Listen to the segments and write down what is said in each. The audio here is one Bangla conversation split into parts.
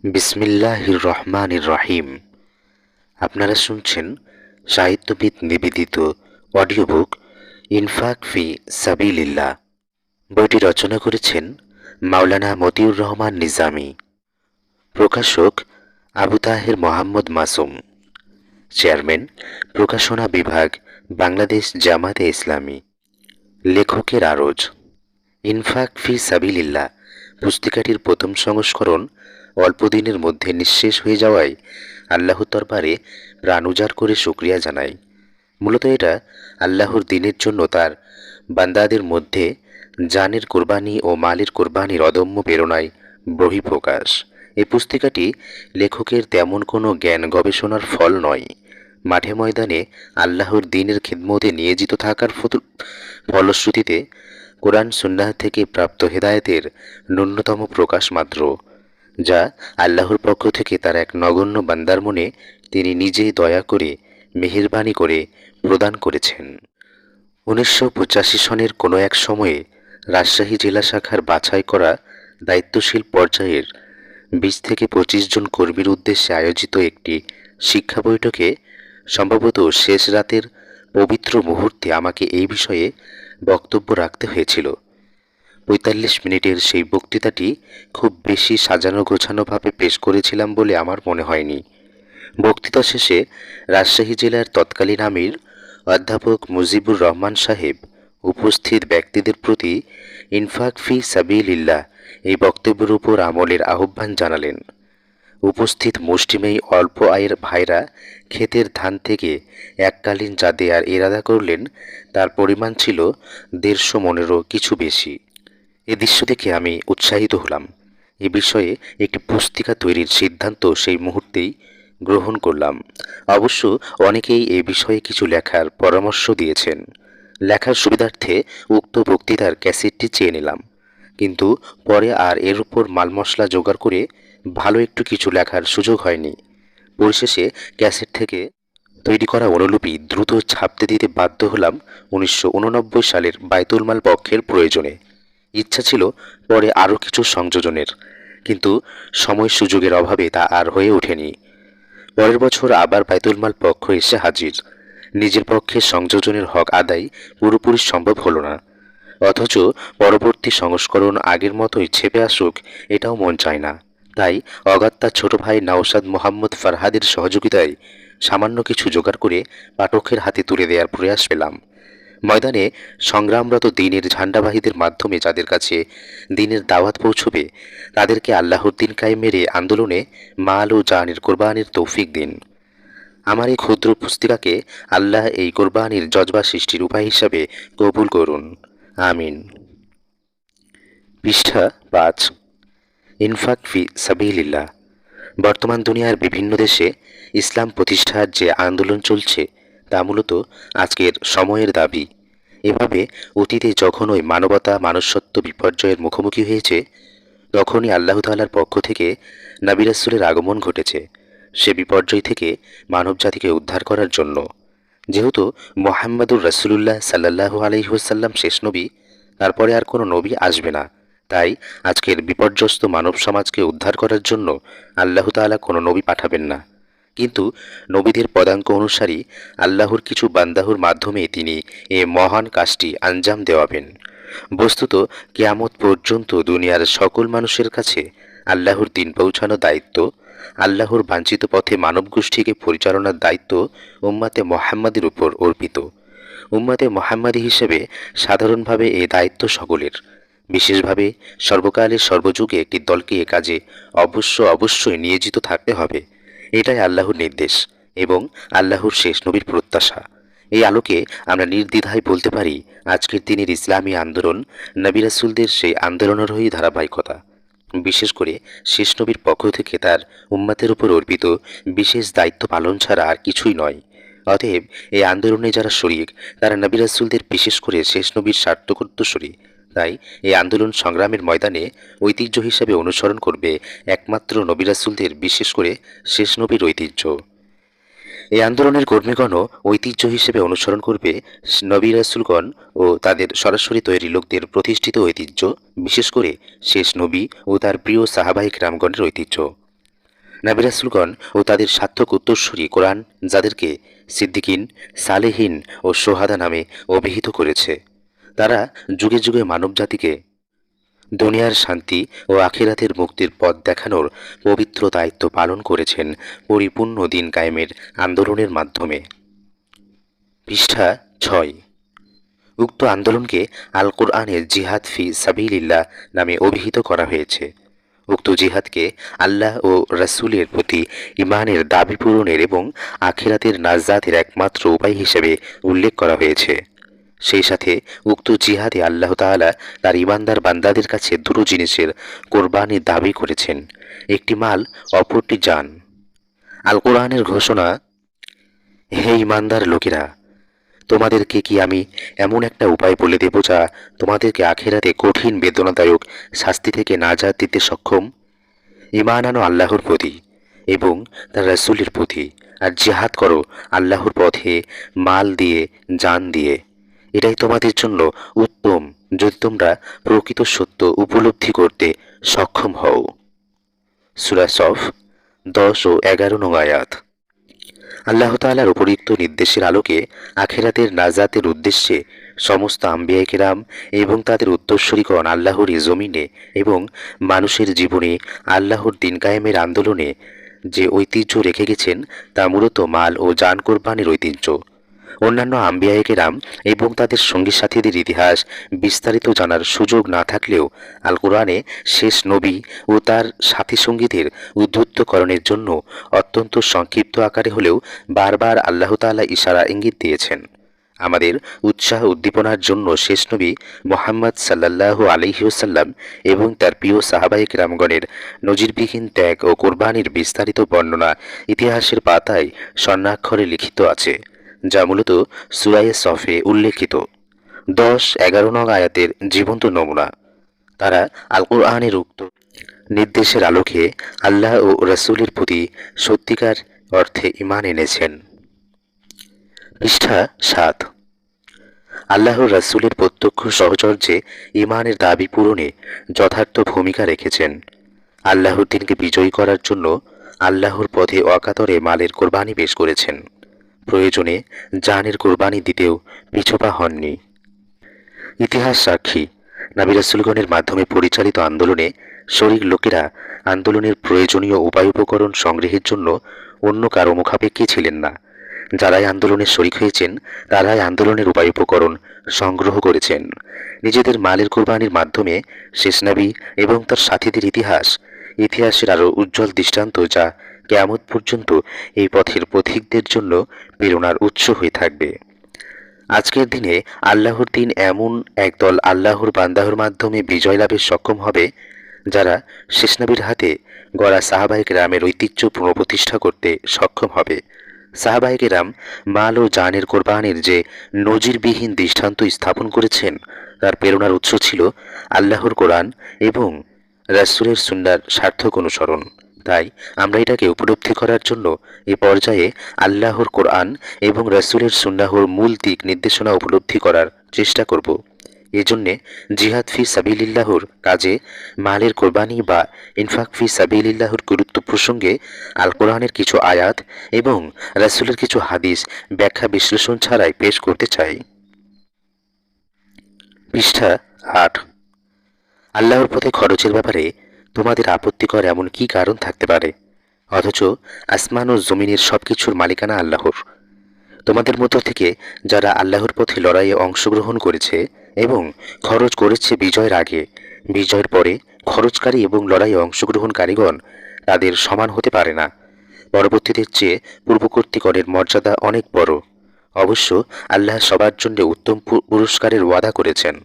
বিসমিল্লাহির রহমানির রহিম। আপনারা শুনছেন সাহিত্যবিদ নিবেদিত অডিও বুক ইনফাক ফি সাবিলিল্লাহ। বইটি রচনা করেছেন মাওলানা মতিউর রহমান নিজামী। প্রকাশক আবু তাহের মোহাম্মদ মাসুম। চেয়ারম্যান, প্রকাশনা বিভাগ, বাংলাদেশ জামাতে ইসলামী। লেখকের আরজ। ইনফাক ফি সাবিলিল্লাহ পুস্তিকাটির প্রথম সংস্করণ অল্পদিনের মধ্যে নিঃশেষ হয়ে যাওয়ায় আল্লাহর দরবারে প্রাণ উজাড় করে শুকরিয়া জানাই। মূলত এটা আল্লাহর দিনের জন্য তার বান্দাদের মধ্যে জানের কোরবানি ও মালের কোরবানির অদম্য প্রেরণায় বহিঃপ্রকাশ। এই পুস্তিকাটি লেখকের তেমন কোনো জ্ঞান গবেষণার ফল নয়, মাঠে ময়দানে আল্লাহর দিনের খিদমতে নিয়োজিত থাকার ফলশ্রুতিতে কোরআন সুন্নাহ থেকে প্রাপ্ত হেদায়েতের ন্যূনতম প্রকাশ মাত্র, যা আল্লাহর পক্ষ থেকে তার এক নগণ্য বান্দার মনে তিনি নিজেই দয়া করে মেহেরবানি করে প্রদান করেছেন। 1985 সনের কোনো এক সময়ে রাজশাহী জেলা শাখার বাছাই করা দায়িত্বশীল পর্যায়ের 20 থেকে 25 জন কর্মীর উদ্দেশ্যে আয়োজিত একটি শিক্ষা বৈঠকে সম্ভবত শেষ রাতের পবিত্র মুহূর্তে আমাকে এই বিষয়ে বক্তব্য রাখতে হয়েছিল। 45 মিনিটের সেই বক্তৃতাটি খুব বেশি সাজানো গোছানোভাবে পেশ করেছিলাম বলে আমার মনে হয়নি। বক্তৃতা শেষে রাজশাহী জেলার তৎকালীন আমির অধ্যাপক মুজিবুর রহমান সাহেব উপস্থিত ব্যক্তিদের প্রতি ইনফাক ফি সাবিলিল্লাহ এই বক্তব্যের উপর আমলের আহ্বান জানালেন। উপস্থিত মুষ্টিমেয় অল্প আয়ের ভাইরা ক্ষেতের ধান থেকে এককালীন যা দেয়ার ইরাদা করলেন তার পরিমাণ ছিল 150 মনেরও কিছু বেশি। এ দৃশ্য দেখে আমি উৎসাহিত হলাম। এ বিষয়ে একটি পুস্তিকা তৈরির সিদ্ধান্ত সেই মুহূর্তেই গ্রহণ করলাম। অবশ্য অনেকেই এ বিষয়ে কিছু লেখার পরামর্শ দিয়েছেন। লেখার সুবিধার্থে উক্ত বক্তৃতার ক্যাসেটটি চেয়ে নিলাম, কিন্তু পরে আর এর উপর মাল মশলা জোগাড় করে ভালো একটু কিছু লেখার সুযোগ হয়নি। পরিশেষে ক্যাসেট থেকে তৈরি করা অনুলিপি দ্রুত ছাপতে দিতে বাধ্য হলাম 1989 সালের বায়তুল মাল পক্ষের প্রয়োজনে। ইচ্ছা ছিল পরে আরও কিছু সংযোজনের, কিন্তু সময় সুযোগের অভাবে তা আর হয়ে ওঠেনি। পরের বছর আবার বায়তুল মাল পক্ষ এসে হাজির। নিজের পক্ষে সংযোজনের হক আদায় পুরোপুরি সম্ভব হলো না, অথচ পরবর্তী সংস্করণ আগের মতোই ছেপে আসুক এটাও মন চায় না। তাই অগাত্তা ছোট ভাই নওশাদ মোহাম্মদ ফারহাদের সহযোগিতায় সামান্য কিছু জোগাড় করে পাঠকের হাতে তুলে দেওয়ার প্রয়াস পেলাম। ময়দানে সংগ্রামরত দ্বীনের ঝান্ডাবাহীদের মাধ্যমে যাদের কাছে দ্বীনের দাওয়াত পৌঁছবে, তাদেরকে আল্লাহর দ্বীন কায়েমের আন্দোলনে মাল ও জানের কোরবানির তৌফিক দিন। আমার এই ক্ষুদ্র পুস্তিকাকে আল্লাহ এই কোরবানির জজবা সৃষ্টির উপায় হিসাবে কবুল করুন, আমিন। পৃষ্ঠা 5। ইনফাক ফি সাবিলিল্লাহ। বর্তমান দুনিয়ার বিভিন্ন দেশে ইসলাম প্রতিষ্ঠার যে আন্দোলন চলছে তা মূলত আজকের সময়ের দাবি। এভাবে অতীতে যখন ওই মানবতা মানুষত্ব বিপর্যয়ের মুখোমুখি হয়েছে, তখনই আল্লাহ তাআলার পক্ষ থেকে নবী রাসূলের আগমন ঘটেছে সে বিপর্যয় থেকে মানবজাতিকে উদ্ধার করার জন্য। যেহেতু মুহাম্মাদুর রাসূলুল্লাহ সাল্লাল্লাহু আলাইহি ওয়াসাল্লাম শেষ নবী, তারপরে আর কোনো নবী আসবে না। তাই আজকের বিপর্যস্ত মানব সমাজকে উদ্ধার করার জন্য আল্লাহ তাআলা কোনো নবী পাঠাবেন না, কিন্তু নবীদের পদাঙ্ক অনুসারী আল্লাহর কিছু বান্দাহুর মাধ্যমে তিনি এ মহান কাজটি আঞ্জাম দেওয়াবেন। বস্তুত কিয়ামত পর্যন্ত দুনিয়ার সকল মানুষের কাছে আল্লাহর দ্বীন পৌঁছানোর দায়িত্ব, আল্লাহর বাঞ্ছিত পথে মানব গোষ্ঠীকে পরিচালনার দায়িত্ব উম্মাতে মুহাম্মাদের উপর অর্পিত। উম্মাতে মুহাম্মাদী হিসেবে সাধারণভাবে এই দায়িত্ব সকলের, বিশেষভাবে সর্বকালের সর্বযুগে একটি দলকে এ কাজে অবশ্যই নিয়োজিত থাকতে হবে। এটাই আল্লাহর নির্দেশ এবং আল্লাহর শেষ নবীর প্রত্যাশা। এই আলোকে আমরা নির্দ্বিধায় বলতে পারি আজকের দিনের ইসলামী আন্দোলন নবী রাসূলদের সেই আন্দোলনেরই ধারাবাহিকতা। বিশেষ করে শেষ নবীর পক্ষ থেকে তার উম্মতের উপর অর্পিত বিশেষ দায়িত্ব পালন ছাড়া আর কিছুই নয়। অতএব এই আন্দোলনে যারা শরীক তারা নবী রাসূলদের, বিশেষ করে শেষ নবীর স্বার্থকর্তৃ। তাই এই আন্দোলন সংগ্রামের ময়দানে ঐতিহ্য হিসেবে অনুসরণ করবে একমাত্র নবী রাসূলদের, বিশেষ করে শেষ নবীর ঐতিহ্য। এই আন্দোলনের কর্মীগণও ঐতিহ্য হিসেবে অনুসরণ করবে নবী রাসূলগণ ও তাদের সরাসরি তৈরি লোকদের প্রতিষ্ঠিত ঐতিহ্য, বিশেষ করে শেষ নবী ও তার প্রিয় সাহাবায়ে কেরামগণের ঐতিহ্য। নবী রাসূলগণ ও তাদের সার্থক উত্তরসূরি কোরআন যাদেরকে সিদ্দিকিন, সালেহিন ও সোহাদা নামে অভিহিত করেছে, তারা যুগে যুগে মানবজাতিকে দুনিয়ার শান্তি ও আখিরাতের মুক্তির পথ দেখানোর পবিত্র দায়িত্ব পালন করেছেন পরিপূর্ণ দিন কায়েমের আন্দোলনের মাধ্যমে। পৃষ্ঠা 6। উক্ত আন্দোলনকে আল কোরআনের জিহাদ ফি সাবিলিল্লাহ নামে অভিহিত করা হয়েছে। উক্ত জিহাদকে আল্লাহ ও রাসূলের প্রতি ঈমানের দাবি পূরণের এবং আখিরাতের নাজাতের একমাত্র উপায় হিসেবে উল্লেখ করা হয়েছে। সেই সাথে উক্ত জিহাদে আল্লাহ তাআলা তার ঈমানদার বান্দাদের কাছে দুটো জিনিসের কোরবানির দাবি করেছেন, একটি মাল, অপরটি জান। আল কোরআনের ঘোষণা, হে ঈমানদার লোকেরা, তোমাদেরকে কি আমি এমন একটা উপায় বলে দেব যা তোমাদেরকে আখিরাতে কঠিন বেদনাদায়ক শাস্তি থেকে নাজাত দিতে সক্ষম? ঈমান আনো আল্লাহর প্রতি এবং তার রাসূলের প্রতি, আর জিহাদ করো আল্লাহর পথে মাল দিয়ে, জান দিয়ে। এটাই তোমাদের জন্য উত্তম যদি তোমরা প্রকৃত সত্য উপলব্ধি করতে সক্ষম হও। সূরা সফ 10 ও 11 নং আয়াত। আল্লাহ তাআলার উপরিক্ত নির্দেশের আলোকে আখিরাতের নাজাতের উদ্দেশ্যে সমস্ত আম্বিয়া কেরাম এবং তাদের উত্তরসূরিগণ আল্লাহর এই জমিনে এবং মানুষের জীবনে আল্লাহর দিন কায়েমের আন্দোলনে যে ঐতিহ্য রেখে গেছেন তা মূলত মাল ও জান কোরবানির ঐতিহ্য। অন্যান্য আম্বিয়া কেরাম এবং তাদের সঙ্গী সাথীদের ইতিহাস বিস্তারিত জানার সুযোগ না থাকলেও আল কোরআনে শেষ নবী ও তার সাথী সঙ্গীদের উদ্ধৃতকরণের জন্য অত্যন্ত সংক্ষিপ্ত আকারে হলেও বারবার আল্লাহ তাআলা ইশারা ইঙ্গিত দিয়েছেন। আমাদের উৎসাহ উদ্দীপনার জন্য শেষ নবী মুহাম্মদ সাল্লাল্লাহু আলাইহি ওয়াসাল্লাম এবং তার প্রিয় সাহাবায়ে কেরামগণের নজিরবিহীন ত্যাগ ও কোরবানির বিস্তারিত বর্ণনা ইতিহাসের পাতায় স্বর্ণাক্ষরে লিখিত আছে, যা মূলত সূরা সফে উল্লেখিত 10-11 নং আয়াতের জীবন্ত নমুনা। তারা আল কোরআনের উক্ত নির্দেশের আলোকে আল্লাহ ও রাসূলের প্রতি সত্যিকার অর্থে ঈমান এনেছেন। পৃষ্ঠা 7। আল্লাহর রাসূলের প্রত্যক্ষ সহচর্যে ঈমানের দাবি পূরণে যথার্থ ভূমিকা রেখেছেন। আল্লাহর দিনকে বিজয়ী করার জন্য আল্লাহর পথে অকাতরে মালের কোরবানি পেশ করেছেন। প্রয়োজনে জানের কোরবানি দিতেও পিছপা হননি। ইতিহাস সাক্ষী, নবী রাসূলগণের মাধ্যমে পরিচালিত আন্দোলনে শরীক লোকেরা আন্দোলনের প্রয়োজনীয় উপায় উপকরণ সংগ্রহের জন্য অন্য কারো মুখাপেক্ষী ছিলেন না। যারাই আন্দোলনে শরিক হয়েছেন তারাই আন্দোলনের উপায় উপকরণ সংগ্রহ করেছেন। নিজেদের মালের কোরবানির মাধ্যমে শেষ নবী এবং তার সাথীদের ইতিহাসের আরও উজ্জ্বল দৃষ্টান্ত, যা কিয়ামত পর্যন্ত এই পথের পথিকদের জন্য প্রেরণার উৎস হয়ে থাকবে। আজকের দিনে আল্লাহর দিন এমন একদল আল্লাহর বান্দাহর মাধ্যমে বিজয় লাভে সক্ষম হবে যারা শেষ নবীর হাতে গড়া সাহাবায়ে কেরামের ঐতিহ্য পুনঃপ্রতিষ্ঠা করতে সক্ষম হবে। সাহাবায়ে কেরাম মাল ও জানের কোরবানির যে নজিরবিহীন দৃষ্টান্ত স্থাপন করেছেন তার প্রেরণার উৎস ছিল আল্লাহর কোরআন এবং রাসূলের সুন্নাহর সার্থক অনুসরণ। তাই আমরা এটাকে উপলব্ধি করার জন্য এ পর্যায়ে আল্লাহর কোরআন এবং রাসূলের সুন্নাহর মূল দিক নির্দেশনা উপলব্ধি করার চেষ্টা করব। এজন্যে জিহাদ ফি সাবিলিল্লাহর কাজে মালের কোরবানি বা ইনফাক ফি সাবিলিল্লাহর গুরুত্ব প্রসঙ্গে আল কোরআনের কিছু আয়াত এবং রাসূলের কিছু হাদিস ব্যাখ্যা বিশ্লেষণ ছাড়াই পেশ করতে চাই। পৃষ্ঠা 8। আল্লাহর পথে খরচের ব্যাপারে তোমাদের আপত্তিকর এমন কি কারণ থাকতে পারে, অথচ আসমান ও জমিনের সবকিছুর মালিকানা আল্লাহর? তোমাদের মধ্য থেকে যারা আল্লাহর পথে লড়াইয়ে অংশগ্রহণ করেছে এবং খরচ করেছে বিজয়ের আগে, বিজয়ের পরে খরচকারী এবং লড়াইয়ে অংশগ্রহণকারীগণ তাদের সমান হতে পারে না। পরবর্তীদের চেয়ে পূর্বকর্তীগণের মর্যাদা অনেক বড়। অবশ্য আল্লাহ সবার জন্য উত্তম পুরস্কারের ওয়াদা করেছেন।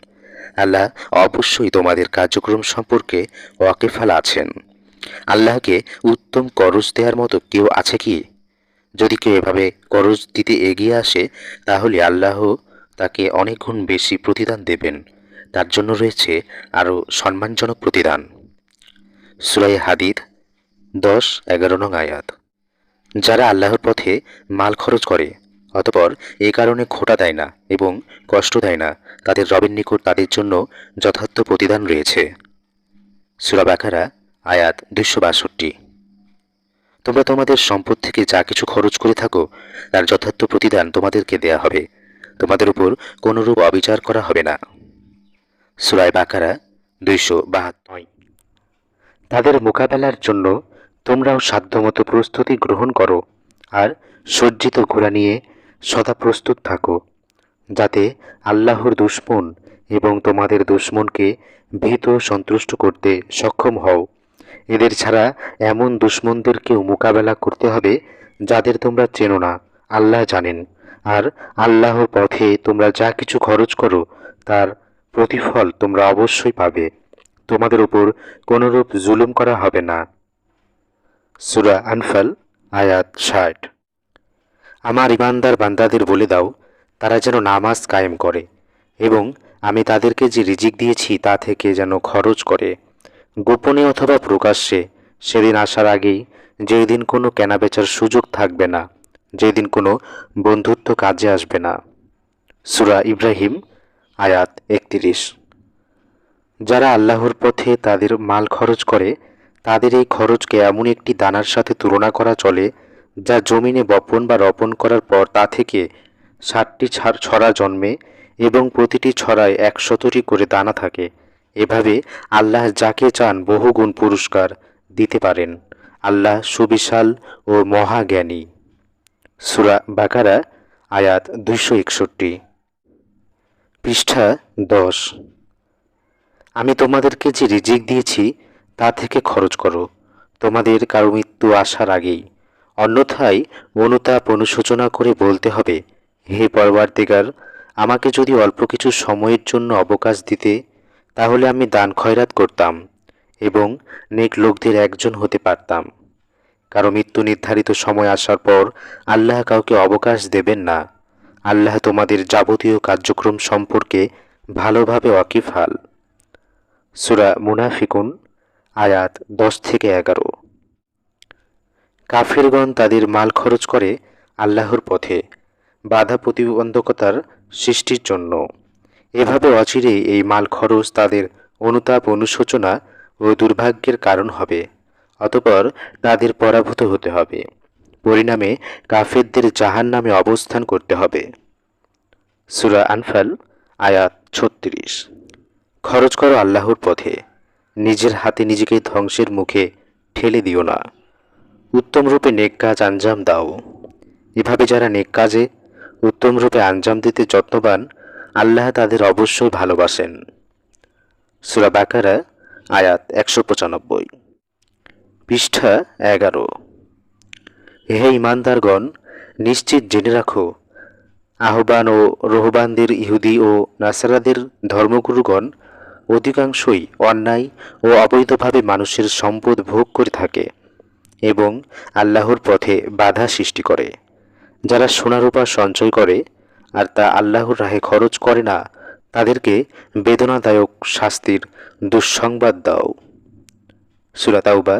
আল্লাহ অবশ্যই তোমাদের কার্যক্রম সম্পর্কে ওয়াকিফাল আছেন। আল্লাহকে উত্তম করজ দেওয়ার মতো কেউ আছে কি? যদি কেউ এভাবে করজ দিতে এগিয়ে আসে তাহলে আল্লাহ তাকে অনেক গুণ বেশি প্রতিদান দেবেন। তার জন্য রয়েছে আরও সম্মানজনক প্রতিদান। সূরা হাদীদ 10-11 নং আয়াত। যারা আল্লাহর পথে মাল খরচ করে অতঃপর এ কারণে খোঁটা দেয় না এবং কষ্ট দেয় না, তাদের রবের নিকট তাদের জন্য যথার্থ প্রতিদান রয়েছে। সূরা বাকারা আয়াত 262। তোমরা তোমাদের সম্পদ থেকে যা কিছু খরচ করে থাকো তার যথার্থ প্রতিদান তোমাদেরকে দেয়া হবে, তোমাদের উপর কোনরূপ অবিচার করা হবে না। সূরা বাকারা 272। তাদের মোকাবেলার জন্য তোমরাও সাধ্যমতো প্রস্তুতি গ্রহণ করো আর সজ্জিত ঘোড়া নিয়ে সদা প্রস্তুত থাকো, যাতে আল্লাহর দুশমন এবং তোমাদের দুশমনকে ভীত সন্তুষ্ট করতে সক্ষম হও। এদের ছাড়া এমন দুশমনদেরকেও মোকাবেলা করতে হবে যাদের তোমরা চেনো না, আল্লাহ জানেন। আর আল্লাহর পথে তোমরা যা কিছু খরচ করো তার প্রতিফল তোমরা অবশ্যই পাবে, তোমাদের উপর কোনরূপ জুলুম করা হবে না। সূরা আনফাল আয়াত 60। আমার ইমানদার বান্দাদের বলে দাও তারা যেন নামাজ কায়েম করে এবং আমি তাদেরকে যে রিজিক দিয়েছি তা থেকে যেন খরচ করে, গোপনে অথবা প্রকাশ্যে, সেদিন আসার আগেই যেদিন কোনো কেনাবেচার সুযোগ থাকবে না, যেদিন কোনো বন্ধুত্ব কাজে আসবে না। সূরা ইব্রাহিম আয়াত 31। যারা আল্লাহর পথে তাদের মাল খরচ করে তাদের এই খরচকে এমন একটি দানার সাথে তুলনা করা চলে যা জমিনে বপন বা রোপণ করার পর তা থেকে 60টি ছড়া জন্মে এবং প্রতিটি ছড়ায় 100টি করে দানা থাকে। এভাবে আল্লাহ যাকে চান বহুগুণ পুরস্কার দিতে পারেন। আল্লাহ সুবিশাল ও মহাজ্ঞানী। সূরা বাকারা আয়াত 261। পৃষ্ঠা 10। আমি তোমাদেরকে যে রিজিক দিয়েছি তা থেকে খরচ করো তোমাদের কারো মৃত্যু আসার আগেই, অন্যথায় অনুতাপ অনুশোচনা করে বলতে হবে, হে পরওয়ারদিগার, আমাকে যদি অল্প কিছু সময়ের জন্য অবকাশ দিতে তাহলে আমি দান খয়রাত করতাম এবং নেক লোকদের একজন হতে পারতাম। কারো মৃত্যু নির্ধারিত সময় আসার পর আল্লাহ কাউকে অবকাশ দেবেন না। আল্লাহ তোমাদের যাবতীয় কার্যক্রম সম্পর্কে ভালোভাবে ওয়াকিফাল। সূরা মুনাফিকুন আয়াত 10-11। কাফিরগণ তাদের মাল খরচ করে আল্লাহর পথে বাধা প্রতিবন্ধকতার সৃষ্টির জন্য। এভাবে অচিরেই এই মাল খরচ তাদের অনুতাপ অনুশোচনা ও দুর্ভাগ্যের কারণ হবে, অতঃপর তাদের পরাভূত হতে হবে। পরিণামে কাফেরদের জাহান্নামে অবস্থান করতে হবে। সূরা আনফাল আয়াত 36। খরচ করো আল্লাহর পথে, নিজের হাতে নিজেকে ধ্বংসের মুখে ঠেলে দিও না, উত্তম রূপে নেক কাজ আঞ্জাম দাও। এভাবে যারা নেক কাজে উত্তম রূপে আঞ্জাম দিতে যত্নবান আল্লাহ তাদের অবশ্যই ভালোবাসেন। সূরা বাকারা আয়াত 195। পৃষ্ঠা 11। হে ঈমানদারগণ, নিশ্চিত জেনে রাখো, আহ্বান ও রোহবানদের ইহুদি ও নাসারাদের ধর্মগুরুগণ অধিকাংশই অন্যায় ও অবৈধভাবে মানুষের সম্পদ ভোগ করে থাকে এবং আল্লাহর পথে বাধা সৃষ্টি করে। যারা সোনারূপা সঞ্চয় করে আর তা আল্লাহর রাহে খরচ করে না তাদেরকে বেদনাদায়ক শাস্তির দুঃসংবাদ দাও। সূরা তাওবা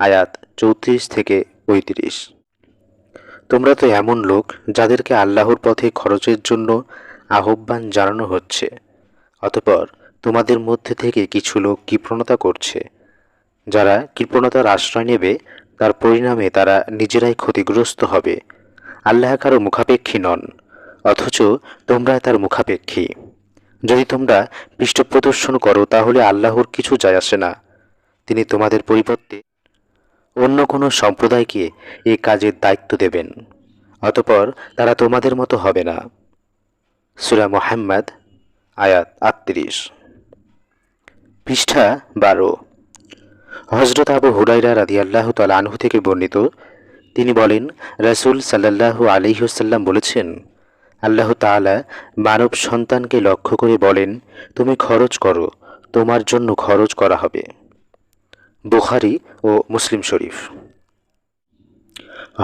আয়াত 34-35। তোমরা তো এমন লোক যাদেরকে আল্লাহর পথে খরচের জন্য আহ্বান জানানো হচ্ছে, অতঃপর তোমাদের মধ্যে থেকে কিছু লোক কৃপণতা করছে। যারা কৃপণতার আশ্রয় নেবে তার পরিণামে তারা নিজেরাই ক্ষতিগ্রস্ত হবে। আল্লাহ কারো মুখাপেক্ষী নন, অথচ তোমরা তার মুখাপেক্ষী। যদি তোমরা পৃষ্ঠপ্রদর্শন করো তাহলে আল্লাহর কিছু যায় আসে না, তিনি তোমাদের পরিবর্তে অন্য কোনো সম্প্রদায়কে এ কাজের দায়িত্ব দেবেন, অতঃপর তারা তোমাদের মতো হবে না। সূরা মুহাম্মদ আয়াত 38। পৃষ্ঠা 12। হযরত আবু হুরায়রা রাদিয়াল্লাহু তাআলা আনহু থেকে বর্ণিত, তিনি বলেন, রাসূল সাল্লাল্লাহু আলাইহি ওয়াসাল্লাম বলেছেন, আল্লাহ তাআলা মানব সন্তানকে লক্ষ্য করে বলেন, তুমি খরচ করো, তোমার জন্য খরচ করা হবে। বুখারী ও মুসলিম শরীফ।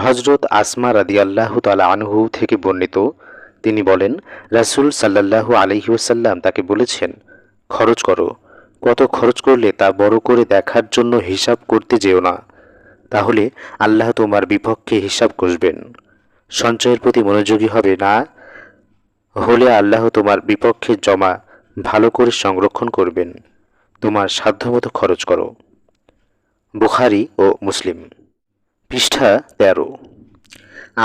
হযরত আসমা রাদিয়াল্লাহু তাআলা আনহু থেকে বর্ণিত, তিনি বলেন, রাসূল সাল্লাল্লাহু আলাইহি ওয়াসাল্লাম তাকে বলেছেন, খরচ করো, কত খরচ করলে তা বড় করে দেখার জন্য হিসাব করতে যেও না, তাহলে আল্লাহ তোমার বিপক্ষে হিসাব কষবেন। সঞ্চয়ের প্রতি মনোযোগী হবে না হলে আল্লাহ তোমার বিপক্ষে জমা ভালো করে সংরক্ষণ করবেন। তোমার সাধ্যমতো খরচ করো। বুখারী ও মুসলিম। পৃষ্ঠা ১৩।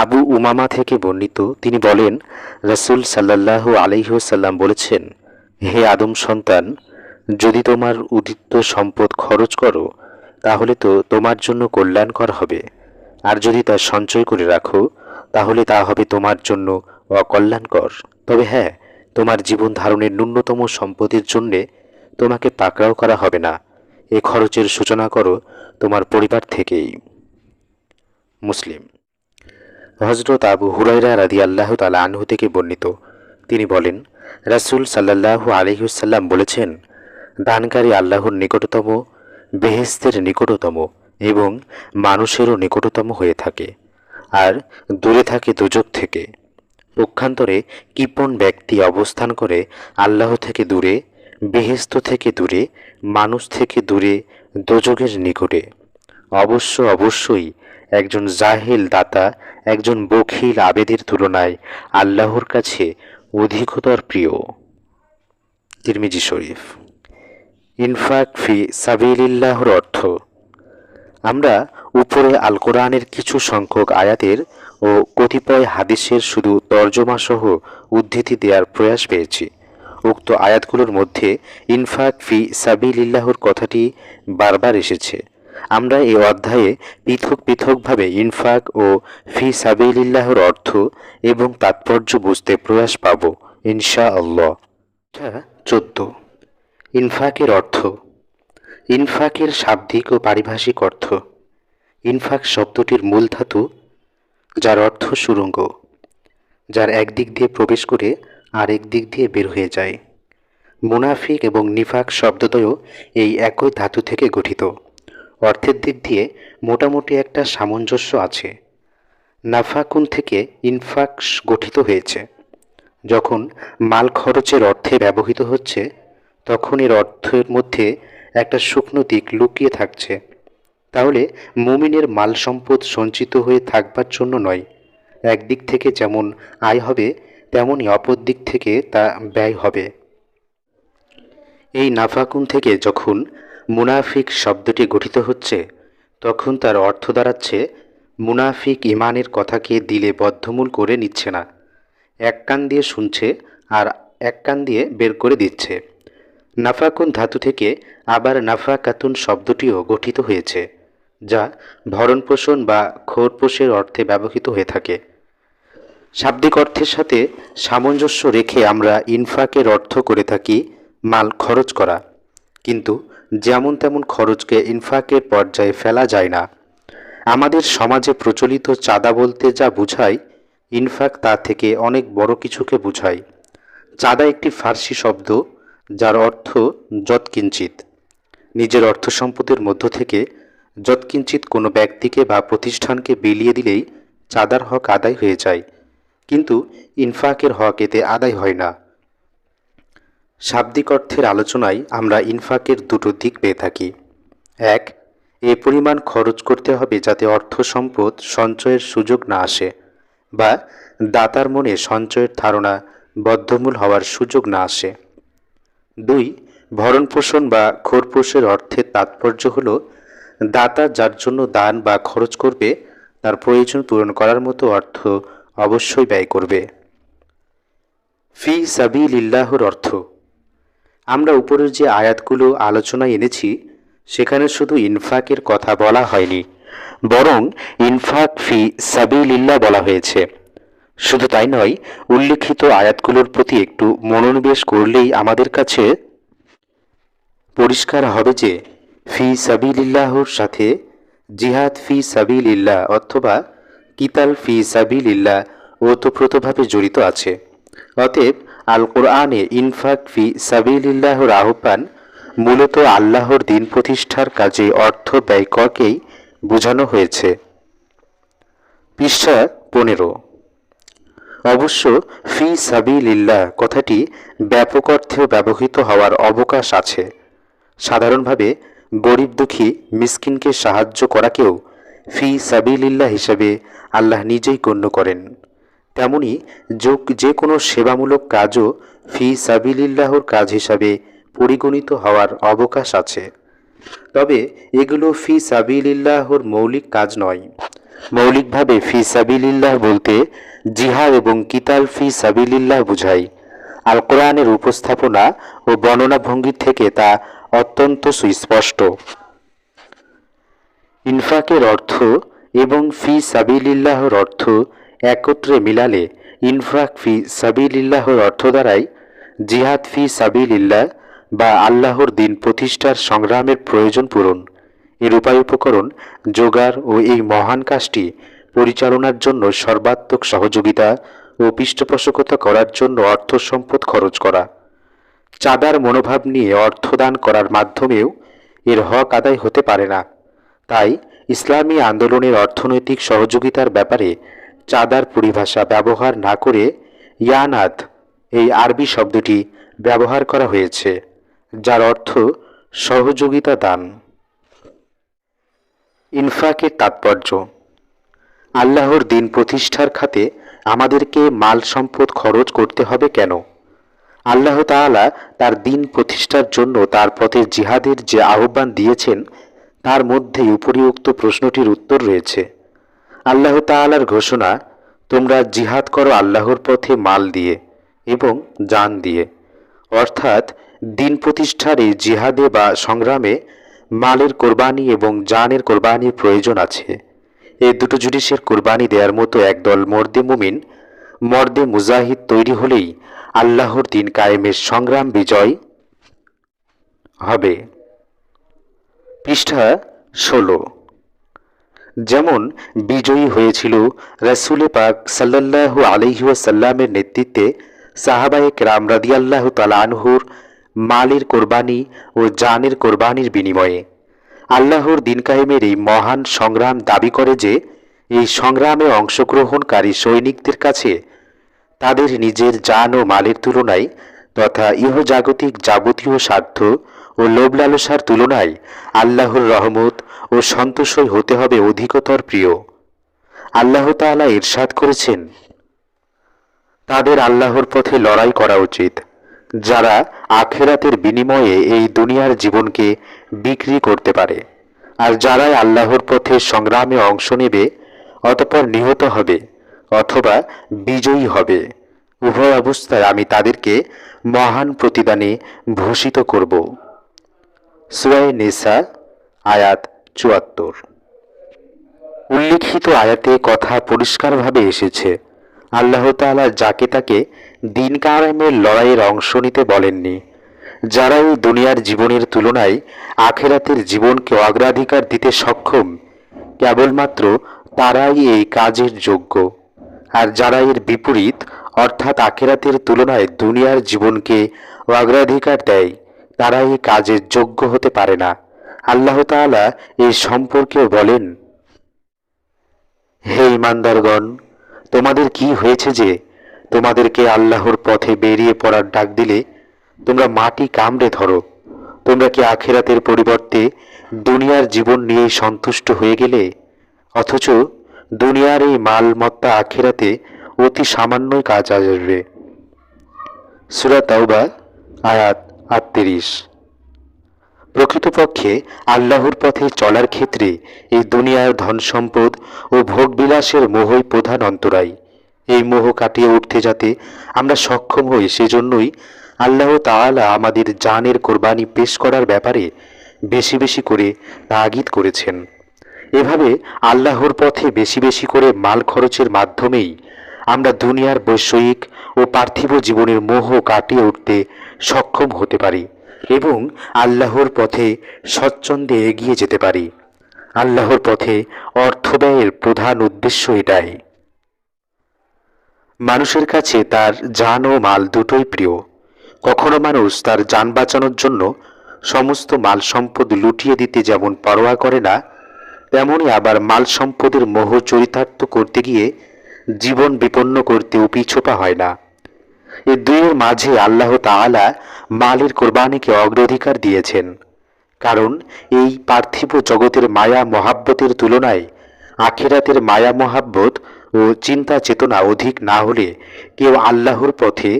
আবু উমামা থেকে বর্ণিত, তিনি বলেন, রাসূল সাল্লাল্লাহু আলাইহি ওয়াসাল্লাম বলেছেন, হে আদম সন্তান, যদি তোমার উদিত সম্পদ খরচ করো তাহলে তো তোমার জন্য কল্যাণকর হবে, আর যদি তা সঞ্চয় করে রাখো তাহলে তা হবে তোমার জন্য অকল্যাণকর। তবে হ্যাঁ, তোমার জীবন ধারণের ন্যূনতম সম্পদের জন্যে তোমাকে পাকড়াও করা হবে না। এ খরচের সূচনা করো তোমার পরিবার থেকেই। মুসলিম। হযরত আবু হুরায়রা রাদিয়াল্লাহু তাআলা আনহু থেকে বর্ণিত, তিনি বলেন, রাসূল সাল্লাল্লাহু আলাইহি ওয়াসাল্লাম বলেছেন, দানকারী আল্লাহর নিকটতম, বেহেশতের নিকটতম এবং মানুষেরও নিকটতম হয়ে থাকে, আর দূরে থাকে দোজখ থেকে। পক্ষান্তরে কৃপণ ব্যক্তি অবস্থান করে আল্লাহ থেকে দূরে, বেহেশত থেকে দূরে, মানুষ থেকে দূরে, দোজখের নিকটে। অবশ্যই একজন জাহেল দাতা একজন বখিল আবেদের তুলনায় আল্লাহর কাছে অধিকতর প্রিয়। তিরমিজি শরীফ। ইনফাক ফি সাবিলিল্লাহর অর্থ। আমরা উপরে আল কোরআনের কিছু সংখ্যক আয়াতের ও কতিপয় হাদিসের শুধু তর্জমা সহ উদ্ধৃতি দেওয়ার প্রয়াস পেয়েছি। উক্ত আয়াতগুলোর মধ্যে ইনফাক ফি সাবিলিল্লাহর কথাটি বারবার এসেছে। আমরা এই অধ্যায়ে পৃথকভাবে ইনফাক ও ফি সাবিলিল্লাহর অর্থ এবং তাৎপর্য বুঝতে প্রয়াস পাব ইনশাআল্লাহ। 14। ইনফাকের অর্থ। ইনফাকের শাব্দিক ও পারিভাষিক অর্থ। ইনফাক শব্দটির মূল ধাতু, যার অর্থ সুড়ঙ্গ, যার এক দিক দিয়ে প্রবেশ করে আরেক দিক দিয়ে বের হয়ে যায়। মুনাফিক এবং নিফাক শব্দদ্বয় এই একই ধাতু থেকে গঠিত। অর্থের দিক দিয়ে মোটামুটি একটা সামঞ্জস্য আছে। নাফাকুন থেকে ইনফাক গঠিত হয়েছে। যখন মাল খরচের অর্থে ব্যবহৃত হচ্ছে তখন এর অর্থের মধ্যে একটা শুকনো দিক লুকিয়ে থাকছে। তাহলে মুমিনের মাল সম্পদ সঞ্চিত হয়ে থাকবার জন্য নয়, একদিক থেকে যেমন আয় হবে তেমনই অপর দিক থেকে তা ব্যয় হবে। এই নাফাকুন থেকে যখন মুনাফিক শব্দটি গঠিত হচ্ছে তখন তার অর্থ দাঁড়াচ্ছে, মুনাফিক ইমানের কথাকে দিলে বদ্ধমূল করে নিচ্ছে না, এক কান দিয়ে শুনছে আর এক কান দিয়ে বের করে দিচ্ছে। নাফাকুন ধাতু থেকে আবার নাফাকাতুন শব্দটিও গঠিত হয়েছে, যা ভরণপোষণ বা খোরপোষের অর্থে ব্যবহৃত হয়ে থাকে। শাব্দিক অর্থের সাথে সামঞ্জস্য রেখে আমরা ইনফাকের অর্থ করে থাকি মাল খরচ করা, কিন্তু যেমন তেমন খরচকে ইনফাকের পর্যায়ে ফেলা যায় না। আমাদের সমাজে প্রচলিত চাঁদা বলতে যা বুঝায়, ইনফাক তা থেকে অনেক বড় কিছুকে বুঝায়। চাঁদা একটি ফার্সি শব্দ যার অর্থ যৎকিঞ্চিত। নিজের অর্থ সম্পদের মধ্য থেকে যৎকিঞ্চিত কোনো ব্যক্তিকে বা প্রতিষ্ঠানকে বিলিয়ে দিলেই চাঁদার হক আদায় হয়ে যায়, কিন্তু ইনফাকের হক এতে আদায় হয় না। শাব্দিক অর্থের আলোচনায় আমরা ইনফাকের দুটো দিক পেয়ে থাকি। এক, এ পরিমাণ খরচ করতে হবে যাতে অর্থ সম্পদ সঞ্চয়ের সুযোগ না আসে, বা দাতার মনে সঞ্চয়ের ধারণা বদ্ধমূল হওয়ার সুযোগ না আসে। দুই, ভরণপোষণ বা খোরপোষের অর্থের তাৎপর্য হল দাতা যার জন্য দান বা খরচ করবে তার প্রয়োজন পূরণ করার মতো অর্থ অবশ্যই ব্যয় করবে। ফি সাবিলিল্লাহর অর্থ। আমরা উপরের যে আয়াতগুলো আলোচনায় এনেছি সেখানে শুধু ইনফাকের কথা বলা হয়নি, বরং ইনফাক ফি সাবিলিল্লাহ বলা হয়েছে। শুধু তাই নয়, উল্লিখিত আয়াতগুলোর প্রতি একটু মনোনিবেশ করলেই আমাদের কাছে পরিষ্কার হবে যে ফি সাবিলিল্লাহর সাথে জিহাদ ফি সাবিলিল্লাহ অথবা কিতাল ফি সাবিলিল্লাহ ওতপ্রোতভাবে জড়িত আছে। অতএব আল কোরআনে ইনফাক ফি সাবিলিল্লাহর আহ্বান মূলত আল্লাহর দিন প্রতিষ্ঠার কাজে অর্থ ব্যয় করকেই বোঝানো হয়েছে। পৃষ্ঠা 15। অবশ্য ফি সাবিলিল্লাহ কথাটি ব্যাপক অর্থেও ব্যবহৃত হওয়ার অবকাশ আছে। সাধারণভাবে গরিব দুঃখী মিসকিনকে সাহায্য করাকেও ফি সাবিলিল্লাহ হিসাবে আল্লাহ নিজেই গণ্য করেন। তেমনি যে কোনো সেবামূলক কাজও ফি সাবিলিল্লাহর কাজ হিসাবে পরিগণিত হওয়ার অবকাশ আছে। তবে এগুলো ফি সাবিলিল্লাহর মৌলিক কাজ নয়। মৌলিকভাবে ফি সাবিলিল্লাহ বলতে জিহাদ এবং কিতাল ফি সাবিলিল্লাহ বোঝায়। আল কোরআনের উপস্থাপনা ও বর্ণনা ভঙ্গি থেকে তা অত্যন্ত সুস্পষ্ট। ইনফাকের অর্থ এবং ফি সাবিলিল্লাহর অর্থ একত্রে মিলালে ইনফাক ফি সাবিলিল্লাহর অর্থ দ্বারাই জিহাদ ফি সাবিলিল্লাহ বা আল্লাহর দিন প্রতিষ্ঠার সংগ্রামের প্রয়োজন পূরণ, এর উপায় উপকরণ জোগাড় ও এই মহান কাজটি পরিচালনার জন্য সর্বাত্মক সহযোগিতা ও পৃষ্ঠপোষকতা করার জন্য অর্থ সম্পদ খরচ করা। চাঁদার মনোভাব নিয়ে অর্থদান করার মাধ্যমেও এর হক আদায় হতে পারে না। তাই ইসলামী আন্দোলনের অর্থনৈতিক সহযোগিতার ব্যাপারে চাঁদার পরিভাষা ব্যবহার না করে ইয়ানাদ এই আরবি শব্দটি ব্যবহার করা হয়েছে, যার অর্থ সহযোগিতা দান। ইনফাকের তাৎপর্য। আল্লাহর দিন প্রতিষ্ঠার খাতে আমাদেরকে মাল সম্পদ খরচ করতে হবে কেন? আল্লাহ তাআলা তার দিন প্রতিষ্ঠার জন্য তার পথে জিহাদের যে আহ্বান দিয়েছেন তার মধ্যেই উপরিউক্ত প্রশ্নটির উত্তর রয়েছে। আল্লাহ তাআলার ঘোষণা, তোমরা জিহাদ করো আল্লাহর পথে মাল দিয়ে এবং জান দিয়ে। অর্থাৎ দিন প্রতিষ্ঠার এই জিহাদে বা সংগ্রামে মালের কোরবানি এবং জানের কোরবানির প্রয়োজন আছে। এই দুটো জিনিসের কোরবানি দেওয়ার মতো একদল মর্দে মুমিন, মর্দে মুজাহিদ তৈরি হলেই আল্লাহর দিন কায়েমের সংগ্রাম বিজয় হবে। পৃষ্ঠা 16। যেমন বিজয়ী হয়েছিল রাসূল পাক সাল্লাল্লাহু আলাইহি ওয়াসাল্লামের নেতৃত্বে সাহাবায়ে কেরাম রাদিয়াল্লাহু তাআলা আনহুর মালের কোরবানি ও জানের কোরবানির বিনিময়ে। আল্লাহর দিন কায়েমের এই মহান সংগ্রাম দাবি করে যে এই সংগ্রামে অংশগ্রহণকারী সৈনিকদের কাছে তাদের নিজের জান ও মালের তুলনায় তথা ইহজাগতিক যাবতীয় স্বার্থ ও লোভ লালসার তুলনায় আল্লাহর রহমত ও সন্তোষই হতে হবে অধিকতর প্রিয়। আল্লাহ তাআলা ইরশাদ করেছেন, তাদের আল্লাহর পথে লড়াই করা উচিত যারা আখিরাতের বিনিময়ে এই দুনিয়ার জীবনকে বিক্রি করতে পারে, আর যারাই আল্লাহর পথে সংগ্রামে অংশ নেবে অতঃপর নিহত হবে অথবা বিজয়ী হবে, উভয় অবস্থায় আমি তাদেরকে মহান প্রতিদানে ভূষিত করব। সূরা নিসা আয়াত ৭৪। উল্লিখিত আয়াতে কথা পরিষ্কারভাবে এসেছে, আল্লাহ তাআলা যাকে তাকে দিন কায়েমের লড়াইয়ের অংশ নিতে বলেননি। যারা এই দুনিয়ার জীবনের তুলনায় আখিরাতের জীবনকে অগ্রাধিকার দিতে সক্ষম কেবলমাত্র তারাই এই কাজের যোগ্য, আর যারা এর বিপরীত অর্থাৎ আখিরাতের তুলনায় দুনিয়ার জীবনকে অগ্রাধিকার দেয় তারা এই কাজের যোগ্য হতে পারে না। আল্লাহ তাআলা এই সম্পর্কেও বলেন, হে ঈমানদারগণ, তোমাদের কি হয়েছে যে তোমাদেরকে আল্লাহর পথে বেরিয়ে পড়ার ডাক দিলে তোমরা মাটি কামড়ে ধরো? তোমরা কি আখিরাতের পরিবর্তে দুনিয়ার জীবন নিয়েই সন্তুষ্ট হয়ে গেলে? অথচ দুনিয়ার এই মালমত্তা আখিরাতে অতি সামান্যই কাজ আসবে। সূরা তাওবা আয়াত ৩৮। প্রকৃতপক্ষে আল্লাহর পথে চলার ক্ষেত্রে এই দুনিয়ার ধন সম্পদ ও ভোগবিলাসের মোহই প্রধান অন্তরায়। এই মোহ কাটিয়ে উঠতে যাতে আমরা সক্ষম হই সেজন্যই আল্লাহ তাআলা আমাদের জানের কোরবানি পেশ করার ব্যাপারে বেশি বেশি করে তাগিদ করেছেন। এভাবে আল্লাহর পথে বেশি বেশি করে মাল খরচের মাধ্যমেই আমরা দুনিয়ার বৈষয়িক ও পার্থিব জীবনের মোহ কাটিয়ে উঠতে সক্ষম হতে পারি এবং আল্লাহর পথে স্বচ্ছন্দে এগিয়ে যেতে পারি। আল্লাহর পথে অর্থ ব্যয়ের প্রধান উদ্দেশ্য এটাই। মানুষের কাছে তার জান ও মাল দুটোই প্রিয়। কখনো মানুষ তার জান বাঁচানোর জন্য সমস্ত মাল সম্পদ লুটিয়ে দিতে যেমন পরোয়া করে না, তেমনই আবার মাল সম্পদের মোহ চরিতার্থ করতে গিয়ে জীবন বিপন্ন করতেও পিছোপা হয় না। এই দুইয়ের মাঝে আল্লাহ তাআলা মালের কোরবানিকে অগ্রাধিকার দিয়েছেন, কারণ এই পার্থিব জগতের মায়া মহাব্বতের তুলনায় আখিরাতের মায়া মহাব্বত ও চিন্তা চেতনা অধিক না হলে কেউ আল্লাহর পথে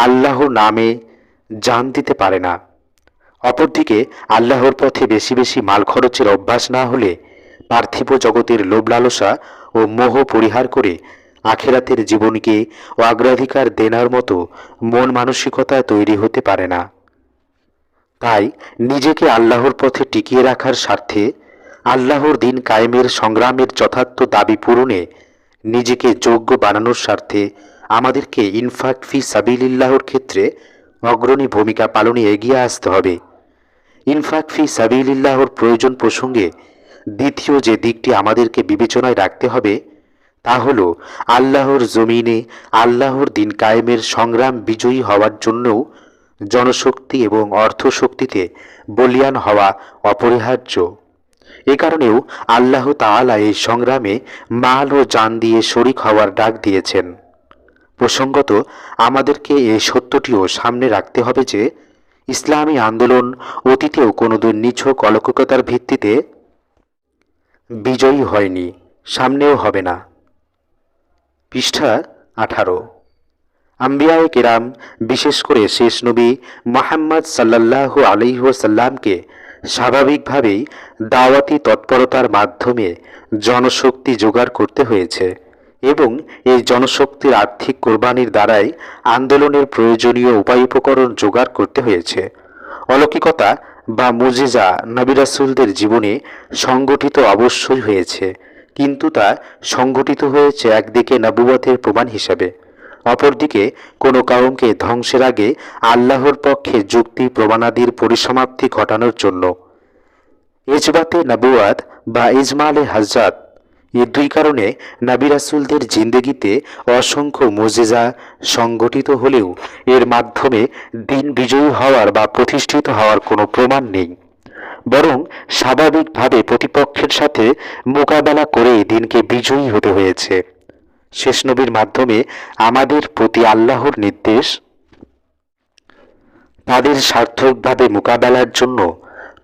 আল্লাহর নামে জান দিতে পারে না। অপরদিকে আল্লাহর পথে বেশি বেশি মাল খরচের অভ্যাস না হলে পার্থিব জগতের লোভ লালসা ও মোহ পরিহার করে আখিরাতের জীবনকে অগ্রাধিকার দেনার মতো মন মানসিকতা তৈরি হতে পারে না। তাই নিজেকে আল্লাহর পথে টিকিয়ে রাখার স্বার্থে আল্লাহর দিন কায়েমের সংগ্রামের যথার্থ দাবি পূরণে নিজেকে যোগ্য বানানোর স্বার্থে আমাদেরকে ইনফাক ফি সাবিলিল্লাহর ক্ষেত্রে অগ্রণী ভূমিকা পালনে এগিয়ে আসতে হবে। ইনফাক ফি সাবিলিল্লাহর প্রয়োজন প্রসঙ্গে দ্বিতীয় যে দিকটি আমাদেরকে বিবেচনায় রাখতে হবে তা হল আল্লাহর জমিনে আল্লাহর দিন কায়েমের সংগ্রাম বিজয়ী হওয়ার জন্যও জনশক্তি এবং অর্থশক্তিতে বলীয়ান হওয়া অপরিহার্য। এ কারণেও আল্লাহ তাআলা এই সংগ্রামে মাল ও জান দিয়ে শরিক হওয়ার ডাক দিয়েছেন। প্রসঙ্গত আমাদেরকে এই সত্যটিও সামনে রাখতে হবে যে ইসলামী আন্দোলন অতীতেও কোনোদিন নিছক অলৌকিকতার ভিত্তিতে বিজয়ী হয়নি, সামনেও হবে না। পৃষ্ঠা 18। আম্বিয়ায়ে কেরাম, বিশেষ করে শেষ নবী মুহাম্মদ সাল্লাল্লাহু আলাইহি ওয়াসাল্লামকে স্বাভাবিকভাবেই দাওয়াতি তৎপরতার মাধ্যমে জনশক্তি জোগাড় করতে হয়েছে এবং এই জনশক্তির আর্থিক কোরবানির দ্বারাই আন্দোলনের প্রয়োজনীয় উপায় উপকরণ জোগাড় করতে হয়েছে। অলৌকিকতা বা মুজিজা নবী রাসূলদের জীবনে সংগঠিত অবশ্যই হয়েছে, কিন্তু তা সংগঠিত হয়েছে একদিকে নবুয়তের প্রমাণ হিসাবে, অপরদিকে কোনো কাউমকে ধ্বংসের আগে আল্লাহর পক্ষে যুক্তি প্রমাণাদির পরিসমাপ্তি ঘটানোর জন্য। ইজবাতে নবুয়াত বা ইজমালে হাজরাত, এই দুই কারণে নবী রাসূলদের জিন্দেগিতে অসংখ্য মুজিজা সংগঠিত হলেও এর মাধ্যমে দিন বিজয়ী হওয়ার বা প্রতিষ্ঠিত হওয়ার কোনো প্রমাণ নেই, বরং স্বাভাবিকভাবে প্রতিপক্ষের সাথে মোকাবেলা করে দিনকে বিজয়ী হতে হয়েছে। শেষ নবীর মাধ্যমে আমাদের প্রতি আল্লাহর নির্দেশ, তাদের সার্থকভাবে মোকাবেলার জন্য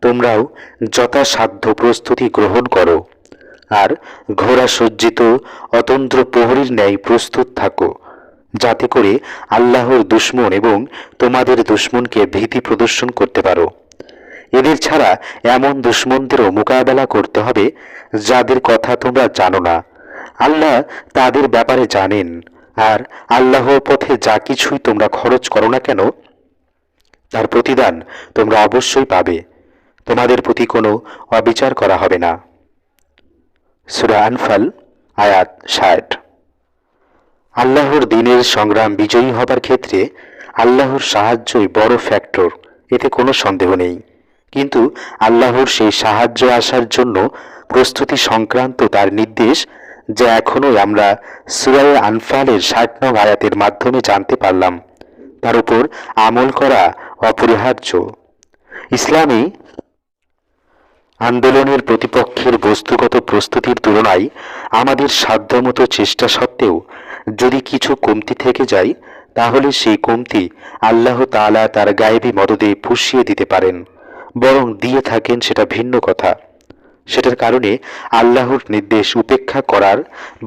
তোমরাও যথাসাধ্য প্রস্তুতি গ্রহণ করো আর ঘোড়া সজ্জিত অতন্দ্র প্রহরীর ন্যায় প্রস্তুত থাকো, যাতে করে আল্লাহর দুশমন এবং তোমাদের দুশমনকে ভীতি প্রদর্শন করতে পারো। এদের ছাড়া এমন দুশমনদেরও মোকাবেলা করতে হবে যাদের কথা তোমরা জানো না। আল্লাহ তাদের ব্যাপারে জানেন, আর আল্লাহর পথে যা কিছুই তোমরা খরচ করো না কেন তার প্রতিদান তোমরা অবশ্যই পাবে। তোমাদের প্রতি কোনো অবিচার করা হবে না। সূরা আনফাল আয়াত 60। আল্লাহর দ্বীনের সংগ্রাম বিজয়ী হবার ক্ষেত্রে আল্লাহর সাহায্যই বড় ফ্যাক্টর, এতে কোনো সন্দেহ নেই। কিন্তু আল্লাহর সেই সাহায্য আসার জন্য প্রস্তুতি সংক্রান্ত তার নির্দেশ, যা এখনও আমরা সূরা আনফালের 60 নং আয়াতের মাধ্যমে জানতে পারলাম, তার উপর আমল করা অপরিহার্য। ইসলামী আন্দোলনের প্রতিপক্ষের বস্তুগত প্রস্তুতির তুলনায় আমাদের সাধ্যমতো চেষ্টা সত্ত্বেও যদি কিছু কমতি থেকে যায়, তাহলে সেই কমতি আল্লাহ তাআলা তার গায়েবী মদদে পুষিয়ে দিতে পারেন, বরং দিয়ে থাকেন সেটা ভিন্ন কথা। সেটার কারণে আল্লাহর নির্দেশ উপেক্ষা করার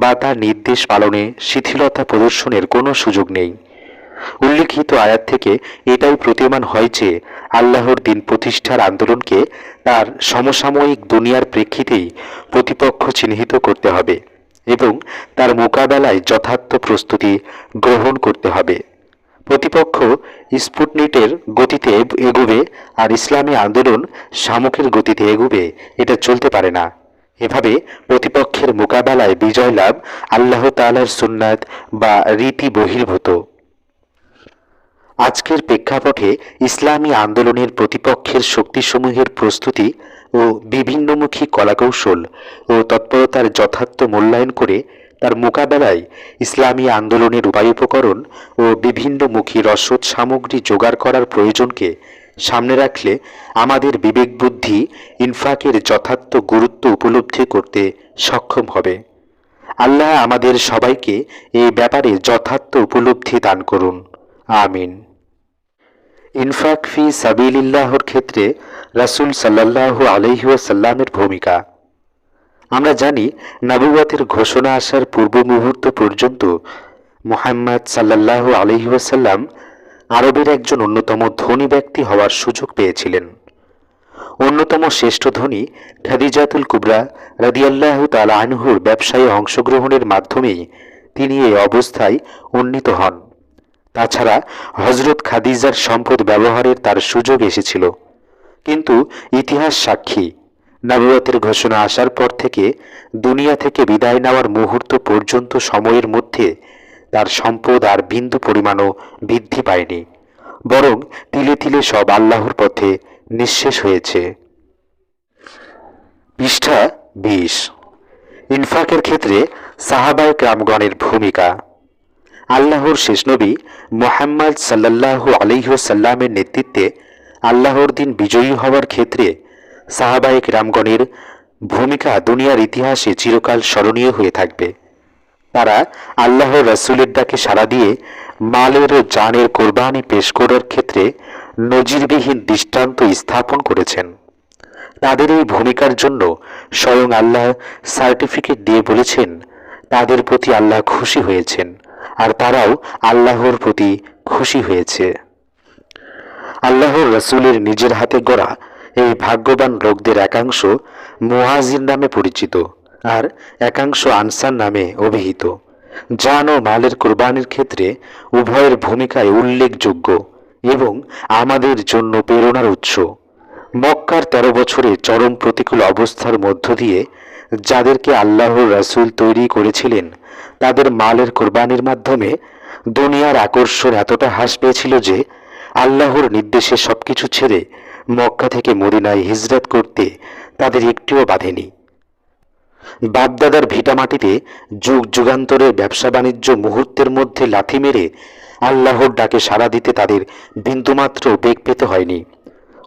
বা তার নির্দেশ পালনে শিথিলতা প্রদর্শনের কোনো সুযোগ নেই। উল্লিখিত আয়াত থেকে এটাই প্রতীয়মান হয় যে আল্লাহর দিন প্রতিষ্ঠার আন্দোলনকে তার সমসাময়িক দুনিয়ার প্রেক্ষিতেই প্রতিপক্ষ চিহ্নিত করতে হবে এবং তার মোকাবেলায় যথার্থ প্রস্তুতি গ্রহণ করতে হবে। প্রতিপক্ষ স্পুটনিকের গতিতে এগোবে আর ইসলামী আন্দোলন শামুকের গতিতে এগোবে, এটা চলতে পারে না। এভাবে প্রতিপক্ষের মোকাবেলায় বিজয় লাভ আল্লাহ তাআলার সুন্নাত বা রীতি বহির্ভূত। আজকের প্রেক্ষাপটে ইসলামী আন্দোলনের প্রতিপক্ষের শক্তিসমূহের প্রস্তুতি ও বিভিন্নমুখী কলাকৌশল ও তৎপরতার যথার্থ মূল্যায়ন করে তার মোকাবেলায় ইসলামী আন্দোলনের উপায় উপকরণ ও বিভিন্নমুখী রসদ সামগ্রী জোগাড় করার প্রয়োজনকে সামনে রাখলে আমাদের বিবেক বুদ্ধি ইনফাকের যথার্থ গুরুত্ব উপলব্ধি করতে সক্ষম হবে। আল্লাহ আমাদের সবাইকে এই ব্যাপারে যথার্থ উপলব্ধি দান করুন, আমিন। ইনফাক ফি সাবিলিল্লাহর ক্ষেত্রে রাসূল সাল্লাল্লাহু আলাইহি ওয়াসাল্লামের ভূমিকা। আমরা জানি নবুয়তের ঘোষণা আসার পূর্ব মুহূর্ত পর্যন্ত মুহাম্মদ সাল্লাল্লাহু আলাইহি ওয়াসাল্লাম আরবের একজন অন্যতম ধনী ব্যক্তি হওয়ার সুযোগ পেয়েছিলেন। অন্যতম শ্রেষ্ঠ ধনী খাদিজাতুল কুবরা রাদিয়াল্লাহু তাআলা আনহুর ব্যবসায়ে অংশগ্রহণের মাধ্যমেই তিনি এই অবস্থায় উন্নীত হন। তাছাড়া হযরত খাদিজার সম্পদ ব্যবহারের তার সুযোগ এসেছিল, কিন্তু ইতিহাস সাক্ষী নবুয়তের ঘোষণা আসার পর থেকে দুনিয়া থেকে বিদায় নেওয়ার মুহূর্ত পর্যন্ত সময়ের মধ্যে তার সম্পদ আর বিন্দু পরিমাণও বৃদ্ধি পায়নি, বরং তিলে তিলে সব আল্লাহর পথে নিঃশেষ হয়েছে। পৃষ্ঠা 20। ইনফাকের ক্ষেত্রে সাহাবায়ে কেরামগণের ভূমিকা। আল্লাহর শেষ নবী মুহাম্মদ সাল্লাল্লাহু আলাইহি ওয়াসাল্লামের নেতৃত্বে আল্লাহর দিন বিজয়ী হওয়ার ক্ষেত্রে সাহাবায়ে কেরামগণের ভূমিকা দুনিয়ার ইতিহাসে চিরকাল স্মরণীয় হয়ে থাকবে। তারা আল্লাহর রাসূলের ডাকে সাড়া দিয়ে মালের ও জানের কোরবানি পেশ করার ক্ষেত্রে নজিরবিহীন দৃষ্টান্ত স্থাপন করেছেন। তাদের এই ভূমিকার জন্য স্বয়ং আল্লাহ সার্টিফিকেট দিয়ে বলেছেন তাদের প্রতি আল্লাহ খুশি হয়েছেন, আর তারাও আল্লাহর প্রতি খুশি হয়েছে। আল্লাহর রাসূলের নিজের হাতে গড়া এই ভাগ্যবান লোকদের একাংশ মুহাজির নামে পরিচিত, আর একাংশ আনসার নামে অভিহিত। জান ও মালের কোরবানির ক্ষেত্রে উভয়ের ভূমিকায় উল্লেখযোগ্য এবং আমাদের জন্য প্রেরণার উৎস। মক্কার 13 বছরে চরম প্রতিকূল অবস্থার মধ্য দিয়ে যাদেরকে আল্লাহর রাসূল তৈরি করেছিলেন, তাদের মালের কোরবানির মাধ্যমে দুনিয়ার আকর্ষণ এতটা হ্রাস পেয়েছিল যে আল্লাহর নির্দেশে সবকিছু ছেড়ে মক্কা থেকে মদিনায় হিজরত করতে তাদের একটিও বাধেনি। বাপদাদার ভিটামাটিতে যুগ যুগান্তরের ব্যবসা বাণিজ্য মুহূর্তের মধ্যে লাথি মেরে আল্লাহর ডাকে সাড়া দিতে তাদের বিন্দুমাত্র বেগ পেতে হয়নি।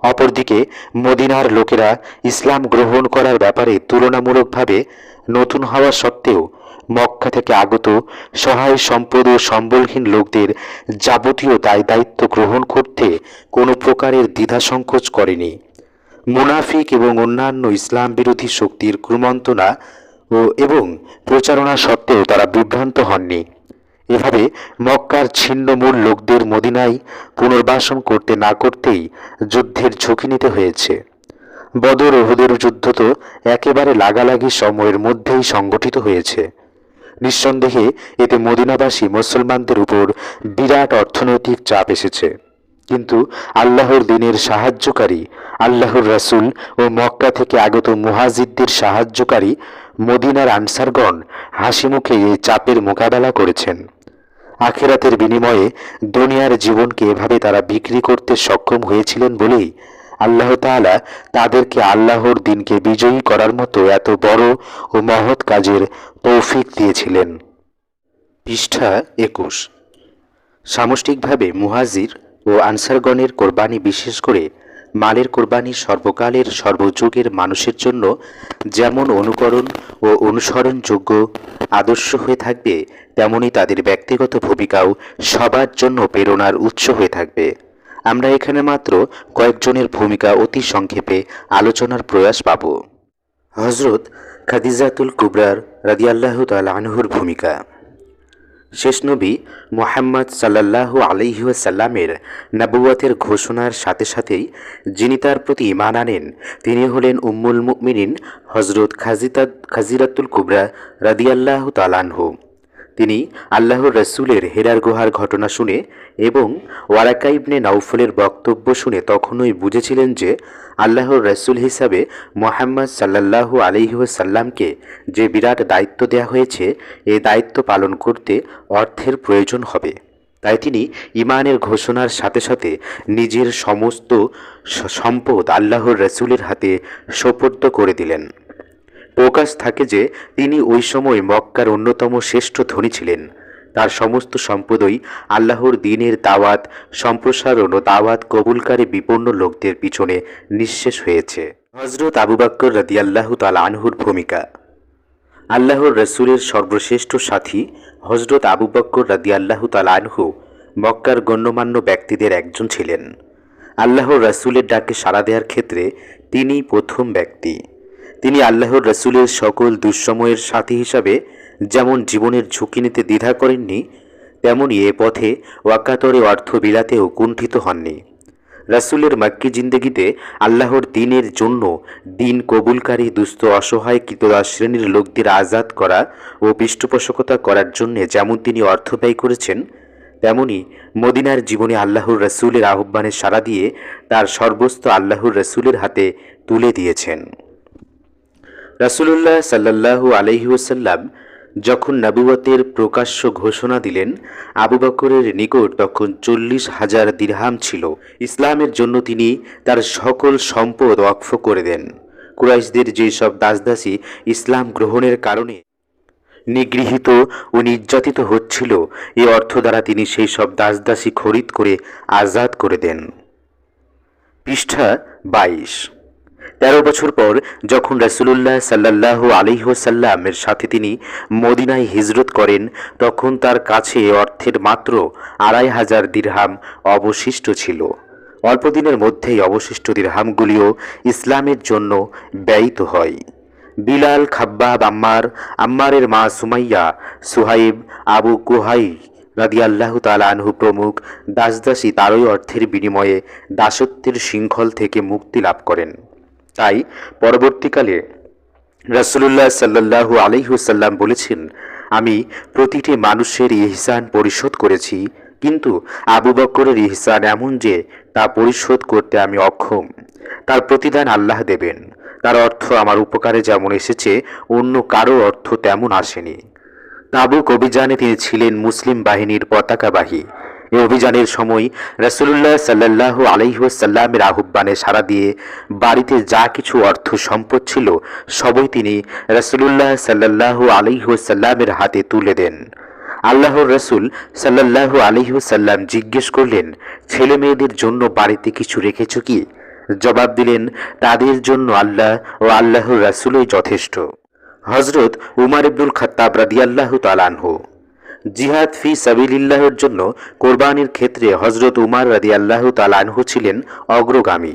অপরদিকে মদিনার লোকেরা ইসলাম গ্রহণ করার ব্যাপারে তুলনামূলকভাবে নতুন হওয়া সত্ত্বেও মক্কা থেকে আগত সহায় সম্পদ ও সম্বলহীন লোকদের যাবতীয় দায়িত্ব গ্রহণ করতে কোনো প্রকারের দ্বিধাসংকোচ করেনি। মুনাফিক এবং অন্যান্য ইসলাম বিরোধী শক্তির কুমন্ত্রণা এবং প্রচারণা সত্ত্বেও তারা বিভ্রান্ত হননি। এভাবে মক্কার ছিন্নমূল লোকদের মদিনায় পুনর্বাসন করতে না করতেই যুদ্ধের ঝুঁকি নিতে হয়েছে। বদর উহুদের যুদ্ধ তো একেবারে লাগালাগি সময়ের মধ্যেই সংগঠিত হয়েছে। নিঃসন্দেহে এতে মদিনাবাসী মুসলমানদের উপর বিরাট অর্থনৈতিক চাপ এসেছে, কিন্তু আল্লাহর দ্বীনের সাহায্যকারী আল্লাহর রাসূল ও মক্কা থেকে আগত মুহাজিরদের সাহায্যকারী মদিনার আনসারগণ হাসিমুখে এই চাপের মোকাবেলা করেছেন। আখিরাতের বিনিময়ে দুনিয়ার জীবনকে এভাবে তারা বিক্রি করতে সক্ষম হয়েছিলেন বলেই আল্লাহ তাআলা তাদেরকে আল্লাহর দ্বীনকে বিজয়ী করার মতো এত বড় ও মহৎ কাজের তৌফিক দিয়েছিলেন। পৃষ্ঠা 21। সামষ্টিকভাবে মুহাজির ও আনসারগণের কোরবানি, বিশেষ করে মালের কোরবানি সর্বকালের সর্বযুগের মানুষের জন্য যেমন অনুকরণ ও অনুসরণযোগ্য আদর্শ হয়ে থাকবে, তেমনি তাদের ব্যক্তিগত ভূমিকাও সবার জন্য প্রেরণার উৎস হয়ে থাকবে। আমরা এখানে মাত্র কয়েকজনের ভূমিকা অতি সংক্ষেপে আলোচনার প্রয়াস পাব। হযরত খাদিজাতুল কুবরার রাদিয়াল্লাহু তাআলা আনহুর ভূমিকা। শেষ নবী মুহাম্মদ সাল্লাল্লাহু আলাইহি ওয়াসাল্লামের নবুয়তের ঘোষণার সাথে সাথেই যিনি তার প্রতি ঈমান আনেন, তিনি হলেন উম্মুল মুমিনিন হযরত খাদিজাতুল কুবরা রাদিয়াল্লাহু তাআলা আনহু। তিনি আল্লাহর রাসূলের হেরার গুহার ঘটনা শুনে এবং ওয়ারাকা ইবনে নাউফলের বক্তব্য শুনে তখনই বুঝেছিলেন যে আল্লাহর রাসূল হিসাবে মুহাম্মদ সাল্লাল্লাহু আলাইহি ওয়াসাল্লামকে যে বিরাট দায়িত্ব দেওয়া হয়েছে, এই দায়িত্ব পালন করতে অর্থের প্রয়োজন হবে। তাই তিনি ঈমানের ঘোষণার সাথে সাথে নিজের সমস্ত সম্পদ আল্লাহর রাসূলের হাতে সোপর্দ করে দিলেন। প্রকাশ থাকে যে তিনি ওই সময় মক্কার অন্যতম শ্রেষ্ঠ ধনী ছিলেন। তার সমস্ত সম্পদই আল্লাহর দ্বীনের দাওয়াত সম্প্রসারণ ও দাওয়াত কবুলকারী বিপন্ন লোকদের পিছনে নিঃশেষ হয়েছে। হযরত আবু বকর রাদিয়াল্লাহু তাআলা আনহুর ভূমিকা। আল্লাহর রাসূলের সর্বশ্রেষ্ঠ সাথী হযরত আবু বকর রাদিয়াল্লাহু তাআলা আনহু মক্কার গণ্যমান্য ব্যক্তিদের একজন ছিলেন। আল্লাহর রাসূলের ডাকে সাড়া দেওয়ার ক্ষেত্রে তিনিই প্রথম ব্যক্তি। তিনি আল্লাহর রাসূলের সকল দুঃসময়ের সাথী হিসাবে যেমন জীবনের ঝুঁকি নিতে দ্বিধা করেননি, তেমনি এ পথে ওয়াকাতরে অর্থ বিলাতেও কুণ্ঠিত হননি। রাসূলের মক্কি জিন্দেগিতে আল্লাহর দ্বীনের জন্য দ্বীন কবুলকারী দুস্থ অসহায় ক্রীতদাস শ্রেণীর লোকদের আজাদ করা ও পৃষ্ঠপোষকতা করার জন্য যেমন তিনি অর্থ ব্যয় করেছেন, তেমনি মদিনার জীবনে আল্লাহর রাসূলের আহ্বানে সাড়া দিয়ে তার সর্বস্ব আল্লাহর রাসূলের হাতে তুলে দিয়েছেন। রাসূলুল্লাহ সাল্লাল্লাহু আলাইহি ওয়াসাল্লাম যখন নবুয়তের প্রকাশ্য ঘোষণা দিলেন, আবু বকরের নিকট তখন 40,000 দিরহাম ছিল। ইসলামের জন্য তিনি তার সকল সম্পদ ওয়াকফ করে দেন। কুরাইশদের যেসব দাসদাসী ইসলাম গ্রহণের কারণে নিগৃহীত ও নির্যাতিত হচ্ছিল, এ অর্থ দ্বারা তিনি সেই সব দাসদাসী খরিদ করে আজাদ করে দেন। পৃষ্ঠা 22। 13 বছর পর যখন রাসূলুল্লাহ সাল্লাল্লাহু আলাইহি ওয়াসাল্লামের সাথে তিনি মদিনায় হিজরত করেন, তখন তার কাছে অর্থের মাত্র 2,500 দিরহাম অবশিষ্ট ছিল। অল্পদিনের মধ্যেই অবশিষ্ট দিরহামগুলিও ইসলামের জন্য ব্যয়িত হয়। বিলাল, খাব্বাব, আম্মারের মা সুমাইয়া, সুহাইব, আবু কুহাই রাদিয়াল্লাহু তাআলা আনহু প্রমুখ দাসদাসী তারই অর্থের বিনিময়ে দাসত্বের শৃঙ্খল থেকে মুক্তি লাভ করেন। তাই পরবর্তীকালে রাসূলুল্লাহ সাল্লাল্লাহু আলাইহি ওয়াসাল্লাম বলেছেন, আমি প্রতিটি মানুষের ইহসান পরিশোধ করেছি, কিন্তু আবু বকরের ইহসান এমন যে তা পরিশোধ করতে আমি অক্ষম। তার প্রতিদান আল্লাহ দেবেন। তার অর্থ আমার উপকারে যেমন এসেছে, অন্য কারো অর্থ তেমন আসেনি। তাবুক অভিযানে তিনি ছিলেন মুসলিম বাহিনীর পতাকাবাহী। এই অভিযানের সময় রাসূলুল্লাহ সাল্লাল্লাহু আলাইহি ওয়াসাল্লামের আহ্বানে সাড়া দিয়ে বাড়িতে যা কিছু অর্থ সম্পদ ছিল, সবই তিনি রাসূলুল্লাহ সাল্লাল্লাহু আলাইহি ওয়াসাল্লামের হাতে তুলে দেন। আল্লাহর রাসূল সাল্লাল্লাহু আলাইহি ওয়াসাল্লাম জিজ্ঞেস করলেন, ছেলে মেয়েদের জন্য বাড়িতে কিছু রেখেছ কি? জবাব দিলেন, তাদের জন্য আল্লাহ ও আল্লাহর রাসূলই যথেষ্ট। হযরত উমর ইবনুল খাত্তাব রাদিয়াল্লাহু তাআলা আনহু। জিহাদ ফি সাবিলিল্লাহর জন্য কোরবানির ক্ষেত্রে হযরত উমর রাদিয়াল্লাহু তাআলা আনহু ছিলেন অগ্রগামী।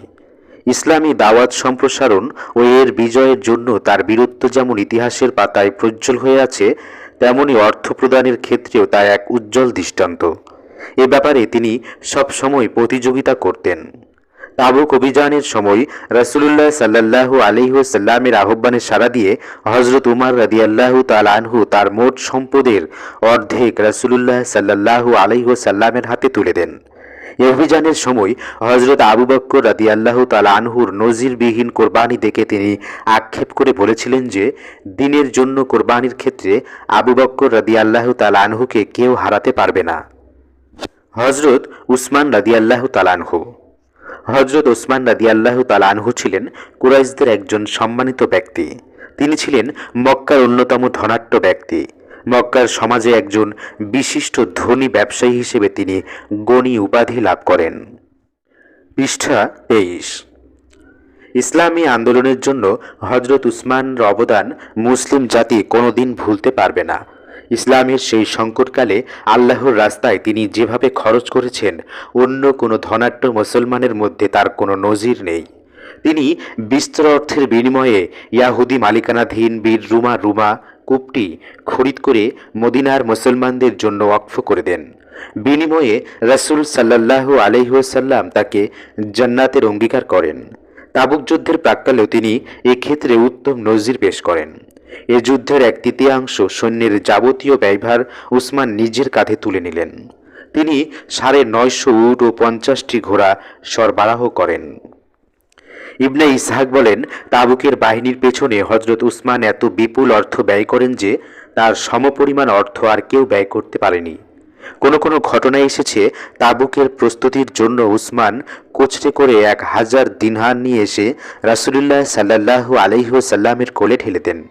ইসলামী দাওয়াত সম্প্রসারণ ও এর বিজয়ের জন্য তার বীরত্ব যেমন ইতিহাসের পাতায় প্রজ্জ্বল হয়ে আছে, তেমনি অর্থ প্রদানের ক্ষেত্রেও তা এক উজ্জ্বল দৃষ্টান্ত। এ ব্যাপারে তিনি সবসময় প্রতিযোগিতা করতেন। তাবুক অভিযানের সময় রাসূলুল্লাহ সাল্লাল্লাহু আলাইহি ওয়াসাল্লামের আহ্বানে সাড়া দিয়ে হযরত উমর রাদিয়াল্লাহু তাআলা আনহু তার মোট সম্পদের অর্ধেক রাসূলুল্লাহ সাল্লাল্লাহু আলাইহি ওয়াসাল্লামের হাতে তুলে দেন। এই অভিযানের সময় হযরত আবু বকর রাদিয়াল্লাহু তাআলা আনহুর নজিরবিহীন কোরবানি দেখে তিনি আক্ষেপ করে বলেছিলেন যে, দ্বীনের জন্য কোরবানির ক্ষেত্রে আবু বকর রাদিয়াল্লাহু তাআলা আনহুকে কেউ হারাতে পারবে না। হযরত উসমান রাদিয়াল্লাহু তাআলা আনহু। হযরত ওসমান রাদিয়াল্লাহু তাআলা আনহু ছিলেন কুরাইশদের একজন সম্মানিত ব্যক্তি। তিনি ছিলেন মক্কার অন্যতম ধনাঢ্য ব্যক্তি। মক্কার সমাজে একজন বিশিষ্ট ধনী ব্যবসায়ী হিসেবে তিনি গণী উপাধি লাভ করেন। পৃষ্ঠা 23। ইসলামী আন্দোলনের জন্য হযরত উসমানের অবদান মুসলিম জাতি কোনোদিন ভুলতে পারবে না। ইসলামের সেই সংকটকালে আল্লাহর রাস্তায় তিনি যেভাবে খরচ করেছেন, অন্য কোনো ধনাঢ্য মুসলমানের মধ্যে তার কোনো নজির নেই। তিনি বিস্তর অর্থের বিনিময়ে ইয়াহুদি মালিকানাধীন বীর রুমা কূপটি খরিদ করে মদিনার মুসলমানদের জন্য ওয়াকফ করে দেন। বিনিময়ে রাসূল সাল্লাল্লাহু আলাইহি ওয়াসাল্লাম তাকে জান্নাতের অঙ্গীকার করেন। তাবুক যুদ্ধের প্রাক্কালেও তিনি এক্ষেত্রে উত্তম নজির পেশ করেন। এ যুদ্ধের 1/3 সৈন্যের যাবতীয় ব্যয়ভার উসমান নিজের কাঁধে তুলে নিলেন। তিনি 950 উট ও 50টি ঘোড়া সরবরাহ করেন। ইবনে ইসহাক বলেন, তাবুকের বাহিনীর পেছনে হযরত উসমান এত বিপুল অর্থ ব্যয় করেন যে তার সমপরিমাণ অর্থ আর কেউ ব্যয় করতে পারেনি। কোনো কোনো ঘটনায় এসেছে, তাবুকের প্রস্তুতির জন্য উসমান কোচরে করে 1000 দিরহাম নিয়ে এসে রাসূলুল্লাহ সাল্লাল্লাহু আলাইহি ওয়াসাল্লামের কোলে ঢেলে দেন।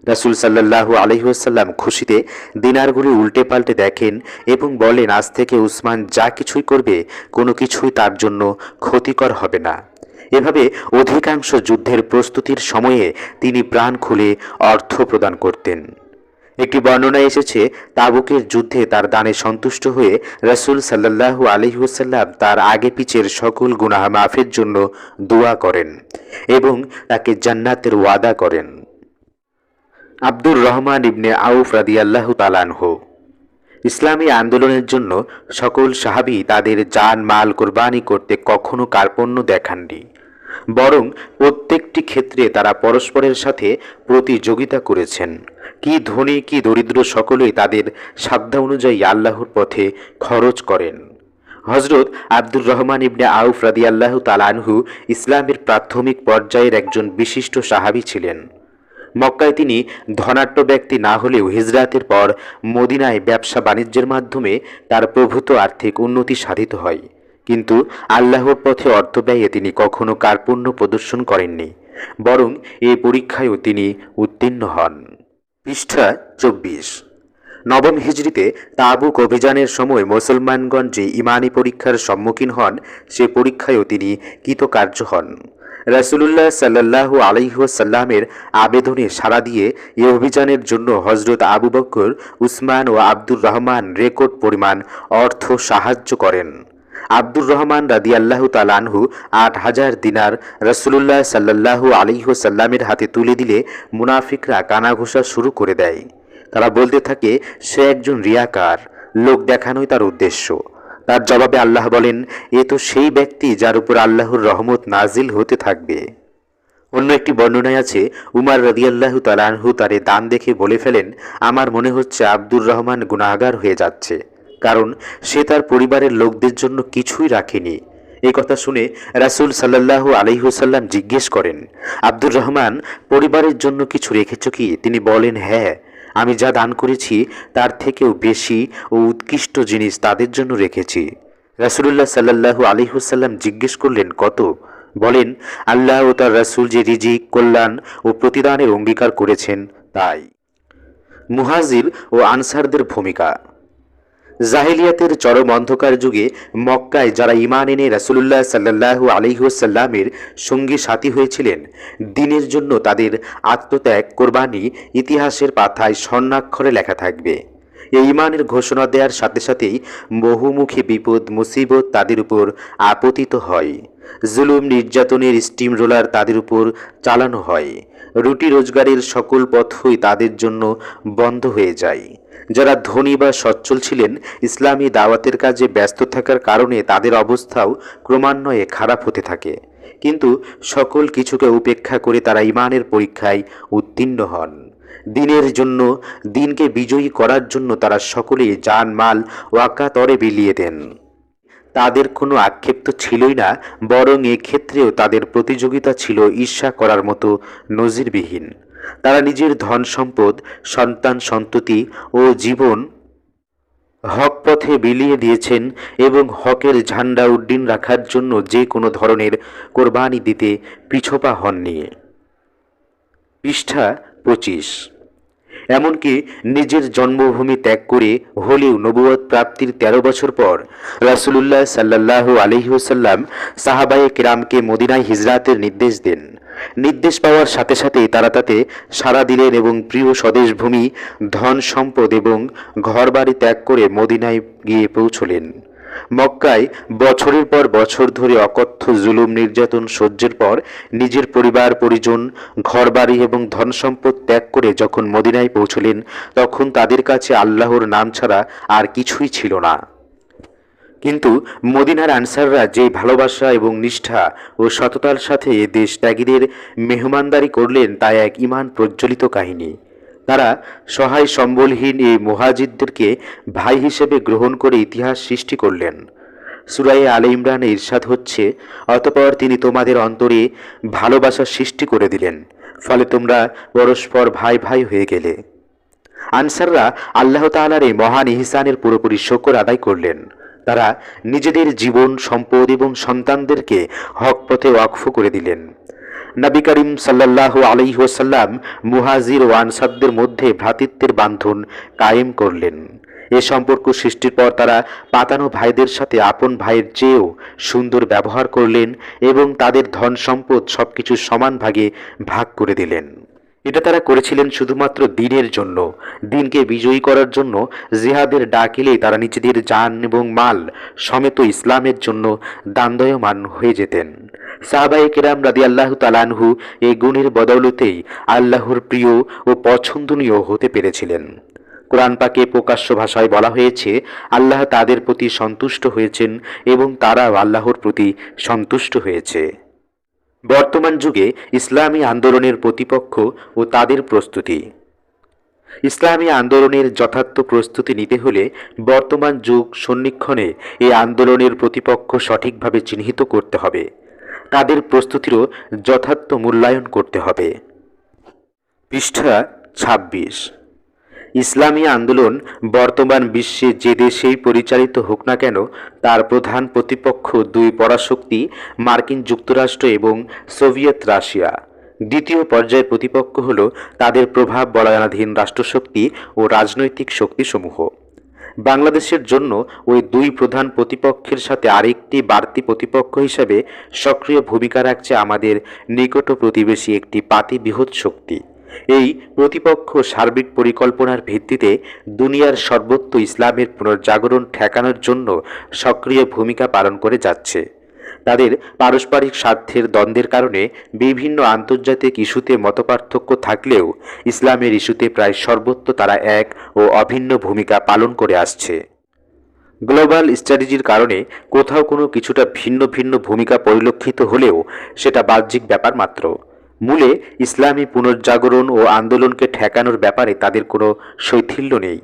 রাসূল সাল্লাল্লাহু আলাইহি ওয়াসাল্লাম খুশিতে দিনারগুলি উল্টে পাল্টে দেখেন এবং বলেন, আজ থেকে উসমান যা কিছুই করবে, কোনো কিছুই তার জন্য ক্ষতিকর হবে না। এভাবে অধিকাংশ যুদ্ধের প্রস্তুতির সময়ে তিনি প্রাণ খুলে অর্থ প্রদান করতেন। একটি বর্ণনায় এসেছে, তাবুকের যুদ্ধে তার দানে সন্তুষ্ট হয়ে রাসূল সাল্লাল্লাহু আলাইহি ওয়াসাল্লাম তার আগে পিছের সকল গুনাহ মাফের জন্য দোয়া করেন এবং তাকে জান্নাতের ওয়াদা করেন। আব্দুর রহমান ইবনে আউফ রাদিয়াল্লাহু তাআলা আনহু। ইসলামী আন্দোলনের জন্য সকল সাহাবী তাদের জান মাল কোরবানি করতে কখনো কার্পণ্য দেখাননি, বরং প্রত্যেকটি ক্ষেত্রে তারা পরস্পরের সাথে প্রতিযোগিতা করেছেন। কি ধনী কি দরিদ্র সকলেই তাদের সাধ্য অনুযায়ী আল্লাহর পথে খরচ করেন। হজরত আব্দুর রহমান ইবনে আউফ রাদিয়াল্লাহু তাআলা আনহু ইসলামের প্রাথমিক পর্যায়ের একজন বিশিষ্ট সাহাবী ছিলেন। মক্কায় তিনি ধনাঢ্য ব্যক্তি না হলেও হিজরাতের পর মদিনায় ব্যবসা বাণিজ্যের মাধ্যমে তার প্রভূত আর্থিক উন্নতি সাধিত হয়। কিন্তু আল্লাহর পথে অর্থ ব্যয়ে তিনি কখনো কার্পণ্য প্রদর্শন করেননি, বরং এই পরীক্ষায়ও তিনি উত্তীর্ণ হন। পৃষ্ঠা 24। নবম হিজরিতে তাবুক অভিযানের সময় মুসলমানগণ যে ইমানি পরীক্ষার সম্মুখীন হন, সে পরীক্ষায়ও তিনি কৃতকার্য হন। রাসূলুল্লাহ সাল্লাল্লাহু আলাইহি ওয়াসাল্লামের আবেদনে সাড়া দিয়ে এ অভিযানের জন্য হজরত আবু বকর, উসমান ও আব্দুর রহমান রেকর্ড পরিমাণ অর্থ সাহায্য করেন। আব্দুর রহমান রাদিয়াল্লাহু তাআলা আনহু ৮,০০০ দিনার রাসূলুল্লাহ সাল্লাল্লাহু আলাইহি ওয়াসাল্লামের হাতে তুলে দিলে মুনাফিকরা কানাঘুষা শুরু করে দেয়। তারা বলতে থাকে, সে একজন রিয়াকার, লোক দেখানোই তার উদ্দেশ্য। তার জবাবে আল্লাহ বলেন, এ তো সেই ব্যক্তি যার উপর আল্লাহর রহমত নাজিল হতে থাকবে। অন্য একটি বর্ণনায় আছে, উমার রাদিয়াল্লাহু তাআলা আনহু তারে দান দেখে বলে ফেলেন, আমার মনে হচ্ছে আব্দুর রহমান গুনাহগার হয়ে যাচ্ছে, কারণ সে তার পরিবারের লোকদের জন্য কিছুই রাখেনি। এই কথা শুনে রাসূল সাল্লাল্লাহু আলাইহি ওয়াসাল্লাম জিজ্ঞেস করেন, আব্দুর রহমান, পরিবারের জন্য কিছু রেখেছ কি? তিনি বলেন, হ্যাঁ, আমি যা দান করেছি তার থেকেও বেশি ও উৎকৃষ্ট জিনিস তাদের জন্য রেখেছি। রাসূলুল্লাহ সাল্লাল্লাহু আলাইহি ওয়াসাল্লাম জিজ্ঞেস করলেন, কত? বলেন, আল্লাহ ও তার রাসূল যে রিজিক, কল্যাণ ও প্রতিদানের অঙ্গীকার করেছেন তাই। মুহাজির ও আনসারদের ভূমিকা। জাহেলিয়াতের চরম অন্ধকার যুগে মক্কায় যারা ঈমান এনে রাসূলুল্লাহ সাল্লাল্লাহু আলাইহি ওয়াসাল্লামের সঙ্গী সাথী হয়েছিলেন, দ্বীনের জন্য তাদের আত্মত্যাগ, কোরবানি ইতিহাসের পাতায় স্বর্ণাক্ষরে লেখা থাকবে। এই ঈমানের ঘোষণা দেওয়ার সাথে সাথেই বহুমুখী বিপদ মুসিবত তাদের উপর আপতিত হয়। জুলুম নির্যাতনের স্টিম রোলার তাদের উপর চালানো হয়। রুটি রোজগারের সকল পথই তাদের জন্য বন্ধ হয়ে যায়। যারা ধনী বা সচ্ছল ছিলেন, ইসলামী দাওয়াতের কাজে ব্যস্ত থাকার কারণে তাদের অবস্থাও ক্রমান্বয়ে খারাপ হতে থাকে। কিন্তু সকল কিছুকে উপেক্ষা করে তারা ঈমানের পরীক্ষায় উত্তীর্ণ হন। দ্বীনের জন্য, দ্বীনকে বিজয়ী করার জন্য তারা সকলেই জান মাল ওয়াকাতরে বিলিয়ে দেন। তাদের কোনো আক্ষেপ তো ছিলই না, বরং এক্ষেত্রেও তাদের প্রতিযোগিতা ছিল ঈর্ষা করার মতো নজিরবিহীন। তারা নিজের ধন সম্পদ, সন্তান সন্ততি ও জীবন হক পথে বিলিয়ে দিয়েছেন এবং হকের ঝান্ডা উড্ডীন রাখার জন্য যে কোনো ধরনের কোরবানি দিতে পিছপা হননি। পৃষ্ঠা 25। এমনকি নিজের জন্মভূমি ত্যাগ করে হলেও নবুয়ত প্রাপ্তির 13 বছর পর রাসূলুল্লাহ সাল্লাল্লাহু আলাইহি ওয়াসাল্লাম সাহাবায়ে কিরামকে মদিনায় হিজরাতের নির্দেশ দেন। নির্দেশ পাওয়ার সাথে সাথেই তারা তাতে সাড়া দিলেন এবং প্রিয় স্বদেশভূমি, ধন সম্পদ এবং ঘরবাড়ি ত্যাগ করে মদিনায় গিয়ে পৌঁছলেন। মক্কায় বছরের পর বছর ধরে অকথ্য জুলুম নির্যাতন সহ্যের পর নিজের পরিবার পরিজন, ঘরবাড়ি এবং ধন সম্পদ ত্যাগ করে যখন মদিনায় পৌঁছলেন, তখন তাদের কাছে আল্লাহর নাম ছাড়া আর কিছুই ছিল না। কিন্তু মদিনার আনসাররা যে ভালোবাসা এবং নিষ্ঠা ও সততার সাথে দেশ ত্যাগীদের মেহমানদারি করলেন, তা এক ঈমান প্রজ্বলিত কাহিনী। তারা সহায় সম্বলহীন এই মুহাজিরদেরকে ভাই হিসেবে গ্রহণ করে ইতিহাস সৃষ্টি করলেন। সূরা আলে ইমরানে ইরশাদ হচ্ছে, অতঃপর তিনি তোমাদের অন্তরে ভালোবাসা সৃষ্টি করে দিলেন, ফলে তোমরা পরস্পর ভাই ভাই হয়ে গেলে। আনসাররা আল্লাহ তাআলার এই মহান ইহসানের পুরোপুরি শুকর আদায় করলেন। তারা নিজেদের জীবন, সম্পদ এবং সন্তানদেরকে হক পথে ওয়াকফ করে দিলেন। নবী করিম সাল্লাল্লাহু আলাইহি ওয়াসাল্লাম মুহাজির ও আনসারদের মধ্যে ভ্রাতৃত্বের বান্ধন কায়েম করলেন। এ সম্পর্ক সৃষ্টির পর তারা পাতানো ভাইদের সাথে আপন ভাইয়ের চেয়েও সুন্দর ব্যবহার করলেন এবং তাদের ধন সম্পদ সবকিছু সমান ভাগে ভাগ করে দিলেন। এটা তারা করেছিলেন শুধুমাত্র দ্বীনের জন্য। দ্বীনকে বিজয়ী করার জন্য জিহাদের ডাক এলেই তারা নিজেদের জান এবং মাল সমেত ইসলামের জন্য দানদয়মান হয়ে যেতেন। সাহাবায়ে কেরাম রাদিয়াল্লাহু তাআলা আনহু এই গুণের বদৌলতেই আল্লাহর প্রিয় ও পছন্দনীয় হতে পেরেছিলেন। কোরআন পাকে প্রকাশ্য ভাষায় বলা হয়েছে, আল্লাহ তাদের প্রতি সন্তুষ্ট হয়েছেন এবং তারাও আল্লাহর প্রতি সন্তুষ্ট হয়েছে। বর্তমান যুগে ইসলামী আন্দোলনের প্রতিপক্ষ ও তাদের প্রস্তুতি। ইসলামী আন্দোলনের যথার্থ প্রস্তুতি নিতে হলে বর্তমান যুগ সন্নিক্ষণে এই আন্দোলনের প্রতিপক্ষ সঠিকভাবে চিহ্নিত করতে হবে, তাদের প্রস্তুতিরও যথার্থ মূল্যায়ন করতে হবে। পৃষ্ঠা ২৬। ইসলামী আন্দোলন বর্তমান বিশ্বে যে দেশেই পরিচালিত হোক না কেন, তার প্রধান প্রতিপক্ষ দুই পরাশক্তি, মার্কিন যুক্তরাষ্ট্র এবং সোভিয়েত রাশিয়া। দ্বিতীয় পর্যায়ের প্রতিপক্ষ হল তাদের প্রভাব বলয়ানাধীন রাষ্ট্রশক্তি ও রাজনৈতিক শক্তিসমূহ। বাংলাদেশের জন্য ওই দুই প্রধান প্রতিপক্ষের সাথে আরেকটি বাড়তি প্রতিপক্ষ হিসাবে সক্রিয় ভূমিকা রাখছে আমাদের নিকট প্রতিবেশী একটি পাতিবৃহৎ শক্তি। এই প্রতিপক্ষ সার্বিক পরিকল্পনার ভিত্তিতে দুনিয়ার সর্বত্র ইসলামের পুনর্জাগরণ ঠেকানোর জন্য সক্রিয় ভূমিকা পালন করে যাচ্ছে। তাদের পারস্পরিক স্বার্থের দ্বন্দ্বের কারণে বিভিন্ন আন্তর্জাতিক ইস্যুতে মতপার্থক্য থাকলেও ইসলামের ইস্যুতে প্রায় সর্বত্র তারা এক ও অভিন্ন ভূমিকা পালন করে আসছে। গ্লোবাল স্ট্র্যাটেজির কারণে কোথাও কোনো কিছুটা ভিন্ন ভিন্ন ভূমিকা পরিলক্ষিত হলেও সেটা বাহ্যিক ব্যাপার মাত্র। মূলে ইসলামী পুনর্জাগরণ ও আন্দোলনকে ঠেকানোর ব্যাপারে তাদের কোনো শৈথিল্য নেই।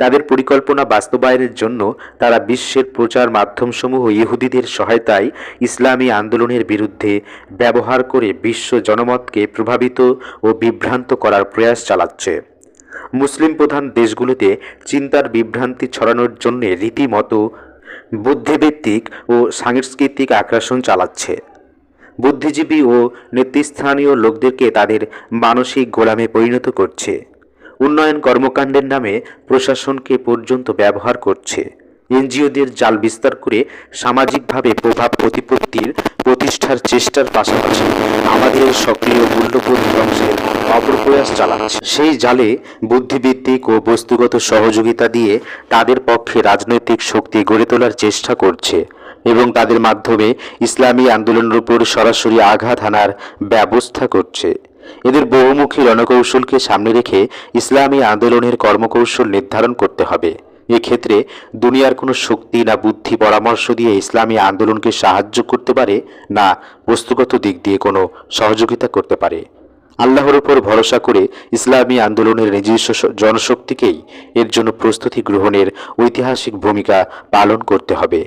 তাদের পরিকল্পনা বাস্তবায়নের জন্য তারা বিশ্বের প্রচার মাধ্যমসমূহ ইহুদিদের সহায়তায় ইসলামী আন্দোলনের বিরুদ্ধে ব্যবহার করে বিশ্ব জনমতকে প্রভাবিত ও বিভ্রান্ত করার প্রয়াস চালাচ্ছে। মুসলিম প্রধান দেশগুলোতে চিন্তার বিভ্রান্তি ছড়ানোর জন্য রীতিমতো বুদ্ধিভিত্তিক ও সাংস্কৃতিক আগ্রাসন চালাচ্ছে। বুদ্ধিজীবী ও নেতৃস্থানীয় লোকদেরকে তাদের মানসিক গোলামে পরিণত করছে। উন্নয়ন কর্মকাণ্ডের নামে প্রশাসনকে পর্যন্ত ব্যবহার করছে। এনজিওদের জাল বিস্তার করে সামাজিকভাবে প্রভাব প্রতিপত্তির প্রতিষ্ঠার চেষ্টার পাশাপাশি আমাদের সক্রিয় মূল্যবোধ ধ্বংসের অপপ্রয়াস চালাচ্ছে। সেই জালে বুদ্ধিভিত্তিক ও বস্তুগত সহযোগিতা দিয়ে তাদের পক্ষে রাজনৈতিক শক্তি গড়ে তোলার চেষ্টা করছে এবং তাদের মাধ্যমে ইসলামী আন্দোলনের উপর সরাসরি আঘাত হানার ব্যবস্থা করছে। এদের বহুমুখী রণকৌশলকে সামনে রেখে ইসলামী আন্দোলনের কর্মকৌশল নির্ধারণ করতে হবে। এক্ষেত্রে দুনিয়ার কোনো শক্তি না বুদ্ধি পরামর্শ দিয়ে ইসলামী আন্দোলনকে সাহায্য করতে পারে, না বস্তুগত দিক দিয়ে কোনো সহযোগিতা করতে পারে। আল্লাহর উপর ভরসা করে ইসলামী আন্দোলনের নিজস্ব জনশক্তিকেই এর জন্য প্রস্তুতি গ্রহণের ঐতিহাসিক ভূমিকা পালন করতে হবে।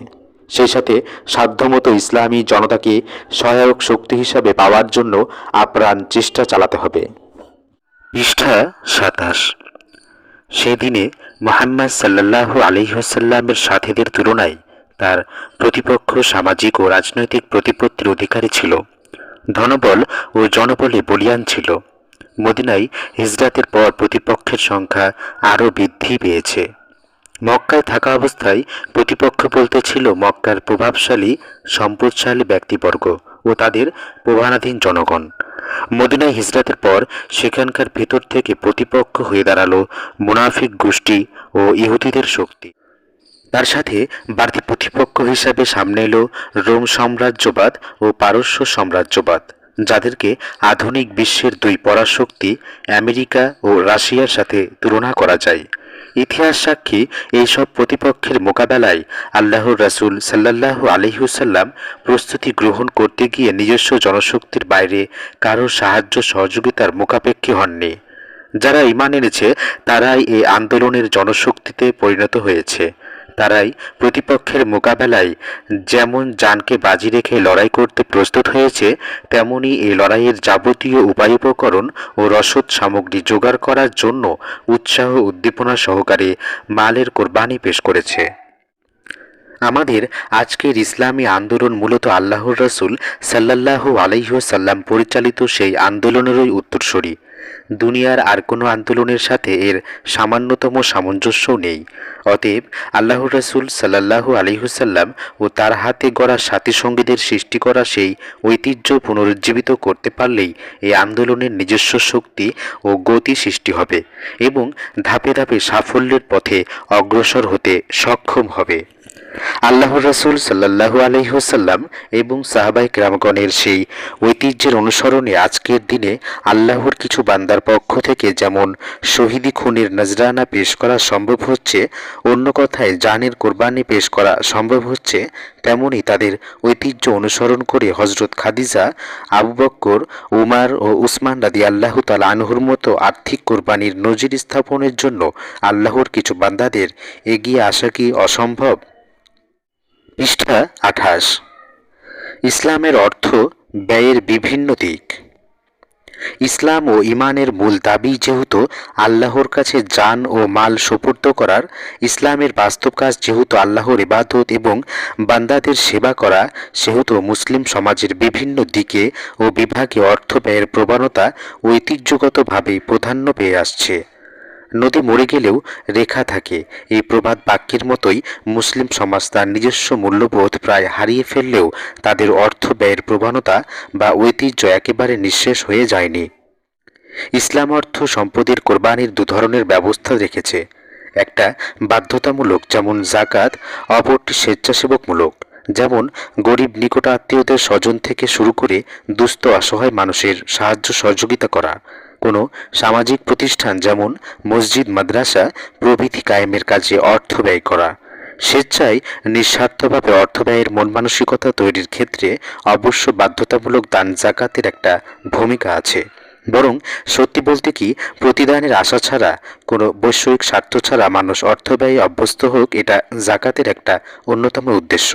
সেই সাথে সাধ্যমতো ইসলামী জনতাকে সহায়ক শক্তি হিসাবে পাওয়ার জন্য আপ্রাণ চেষ্টা চালাতে হবে। পৃষ্ঠা ২৭। সেদিনে মুহাম্মদ সাল্লাল্লাহু আলাইহি ওয়াসাল্লামের সাথীদের তুলনায় তার প্রতিপক্ষ সামাজিক ও রাজনৈতিক প্রতিপত্তির অধিকারী ছিল, ধনবল ও জনবলে বলীয়ান ছিল। মদিনায় হিজরাতের পর প্রতিপক্ষের সংখ্যা আরও বৃদ্ধি পেয়েছে। মক্কায় থাকা অবস্থায় প্রতিপক্ষ বলতে ছিল মক্কার প্রভাবশালী সম্পদশালী ব্যক্তিবর্গ ও তাদের প্রভাবাধীন জনগণ। মদিনায় হিজরাতের পর সেখানকার ভেতর থেকে প্রতিপক্ষ হয়ে দাঁড়ালো মুনাফিক গোষ্ঠী ও ইহুদিদের শক্তি। তার সাথে বাড়তি প্রতিপক্ষ হিসাবে সামনে এলো রোম সাম্রাজ্যবাদ ও পারস্য সাম্রাজ্যবাদ, যাদেরকে আধুনিক বিশ্বের দুই পরাশক্তি আমেরিকা ও রাশিয়ার সাথে তুলনা করা যায়। ইতিহাস সাক্ষী এইসব প্রতিপক্ষের মোকাবেলায় আল্লাহর রাসূল সাল্লাল্লাহু আলাইহি ওয়াসাল্লাম প্রস্তুতি গ্রহণ করতে গিয়ে নিজস্ব জনশক্তির বাইরে কারো সাহায্য সহযোগিতার মুখাপেক্ষী হননি। যারা ঈমান এনেছে তারাই এই আন্দোলনের জনশক্তিতে পরিণত হয়েছে। তারাই প্রতিপক্ষের মোকাবেলায় যেমন জানকে বাজি রেখে লড়াই করতে প্রস্তুত হয়েছে, তেমনি এই লড়াইয়ের যাবতীয় উপায় উপকরণ ও রসদ সামগ্রী জোগাড় করার জন্য উৎসাহ উদ্দীপনা সহকারে মালের কোরবানি পেশ করেছে। আমাদের আজকের ইসলামী আন্দোলন মূলত আল্লাহর রাসূল সাল্লাল্লাহু আলাইহি ওয়াসাল্লাম পরিচালিত সেই আন্দোলনেরই উত্তরসূরি। দুনিয়ার আর কোনো আন্দোলনের সাথে এর সামান্যতম সামঞ্জস্যও নেই। অতএব আল্লাহর রাসূল সাল্লাল্লাহু আলাইহি ওয়াসাল্লাম ও তার হাতে গড়া সাথী সঙ্গীদের সৃষ্টি করা সেই ঐতিহ্য পুনরুজ্জীবিত করতে পারলেই এই আন্দোলনের নিজস্ব শক্তি ও গতি সৃষ্টি হবে এবং ধাপে ধাপে সাফল্যের পথে অগ্রসর হতে সক্ষম হবে। আল্লাহর রাসূল সাল্লাল্লাহু আলাইহি ওয়াসাল্লাম এবং সাহাবায়ে কেরামগণের সেই ঐতিহ্যের অনুসরণে আজকের দিনে আল্লাহর কিছু বান্দার পক্ষ থেকে যেমন শহীদি খুনের নজরানা পেশ করা সম্ভব হচ্ছে, অন্য কথায় জানের কোরবানি পেশ করা সম্ভব হচ্ছে, তেমনি তাদের ঐতিহ্য অনুসরণ করে হজরত খাদিজা, আবু বকর, উমার ও উসমান রাদিয়াল্লাহু তাআলা আনহুর মতো আর্থিক কোরবানির নজির স্থাপনের জন্য আল্লাহর কিছু বান্দাদের এগিয়ে আসা কি অসম্ভব? পৃষ্ঠা ২৮। ইসলামের অর্থ ব্যয়ের বিভিন্ন দিক। ইসলাম ও ঈমানের মূল দাবি যেহেতু আল্লাহর কাছে জান ও মাল সোপর্দ করার, ইসলামের বাস্তব কাজ যেহেতু আল্লাহর ইবাদত এবং বান্দাদের সেবা করা, সেহেতু মুসলিম সমাজের বিভিন্ন দিকে ও বিভাগে অর্থ ব্যয়ের প্রবণতা ঐতিহ্যগতভাবেই প্রাধান্য পেয়ে আসছে। নদী মরে গেলেও রেখা থাকে, এই প্রবাদ বাক্যের মতোই মুসলিম সমাজ তার নিজস্ব মূল্যবোধ প্রায় হারিয়ে ফেললেও তাদের অর্থ ব্যয়ের প্রবণতা বা ঐতিহ্য একেবারে নিঃশেষ হয়ে যায়নি। ইসলাম অর্থ সম্পদের কোরবানির দু ধরনের ব্যবস্থা রেখেছে, একটা বাধ্যতামূলক যেমন জাকাত, অপরটি স্বেচ্ছাসেবকমূলক যেমন গরিব নিকটাত্মীয়দের স্বজন থেকে শুরু করে দুস্থ অসহায় মানুষের সাহায্য সহযোগিতা করা, কোনো সামাজিক প্রতিষ্ঠান যেমন মসজিদ, মাদ্রাসা প্রভৃতি কায়েমের কাজে অর্থ ব্যয় করা। স্বেচ্ছায় নিঃস্বার্থভাবে অর্থ ব্যয়ের মন মানসিকতা তৈরির ক্ষেত্রে অবশ্য বাধ্যতামূলক দান জাকাতের একটা ভূমিকা আছে। বরং সত্যি বলতে কি, প্রতিদানের আশা ছাড়া, কোনো বৈষয়িক স্বার্থ ছাড়া মানুষ অর্থ ব্যয়ে অভ্যস্ত হোক, এটা জাকাতের একটা অন্যতম উদ্দেশ্য।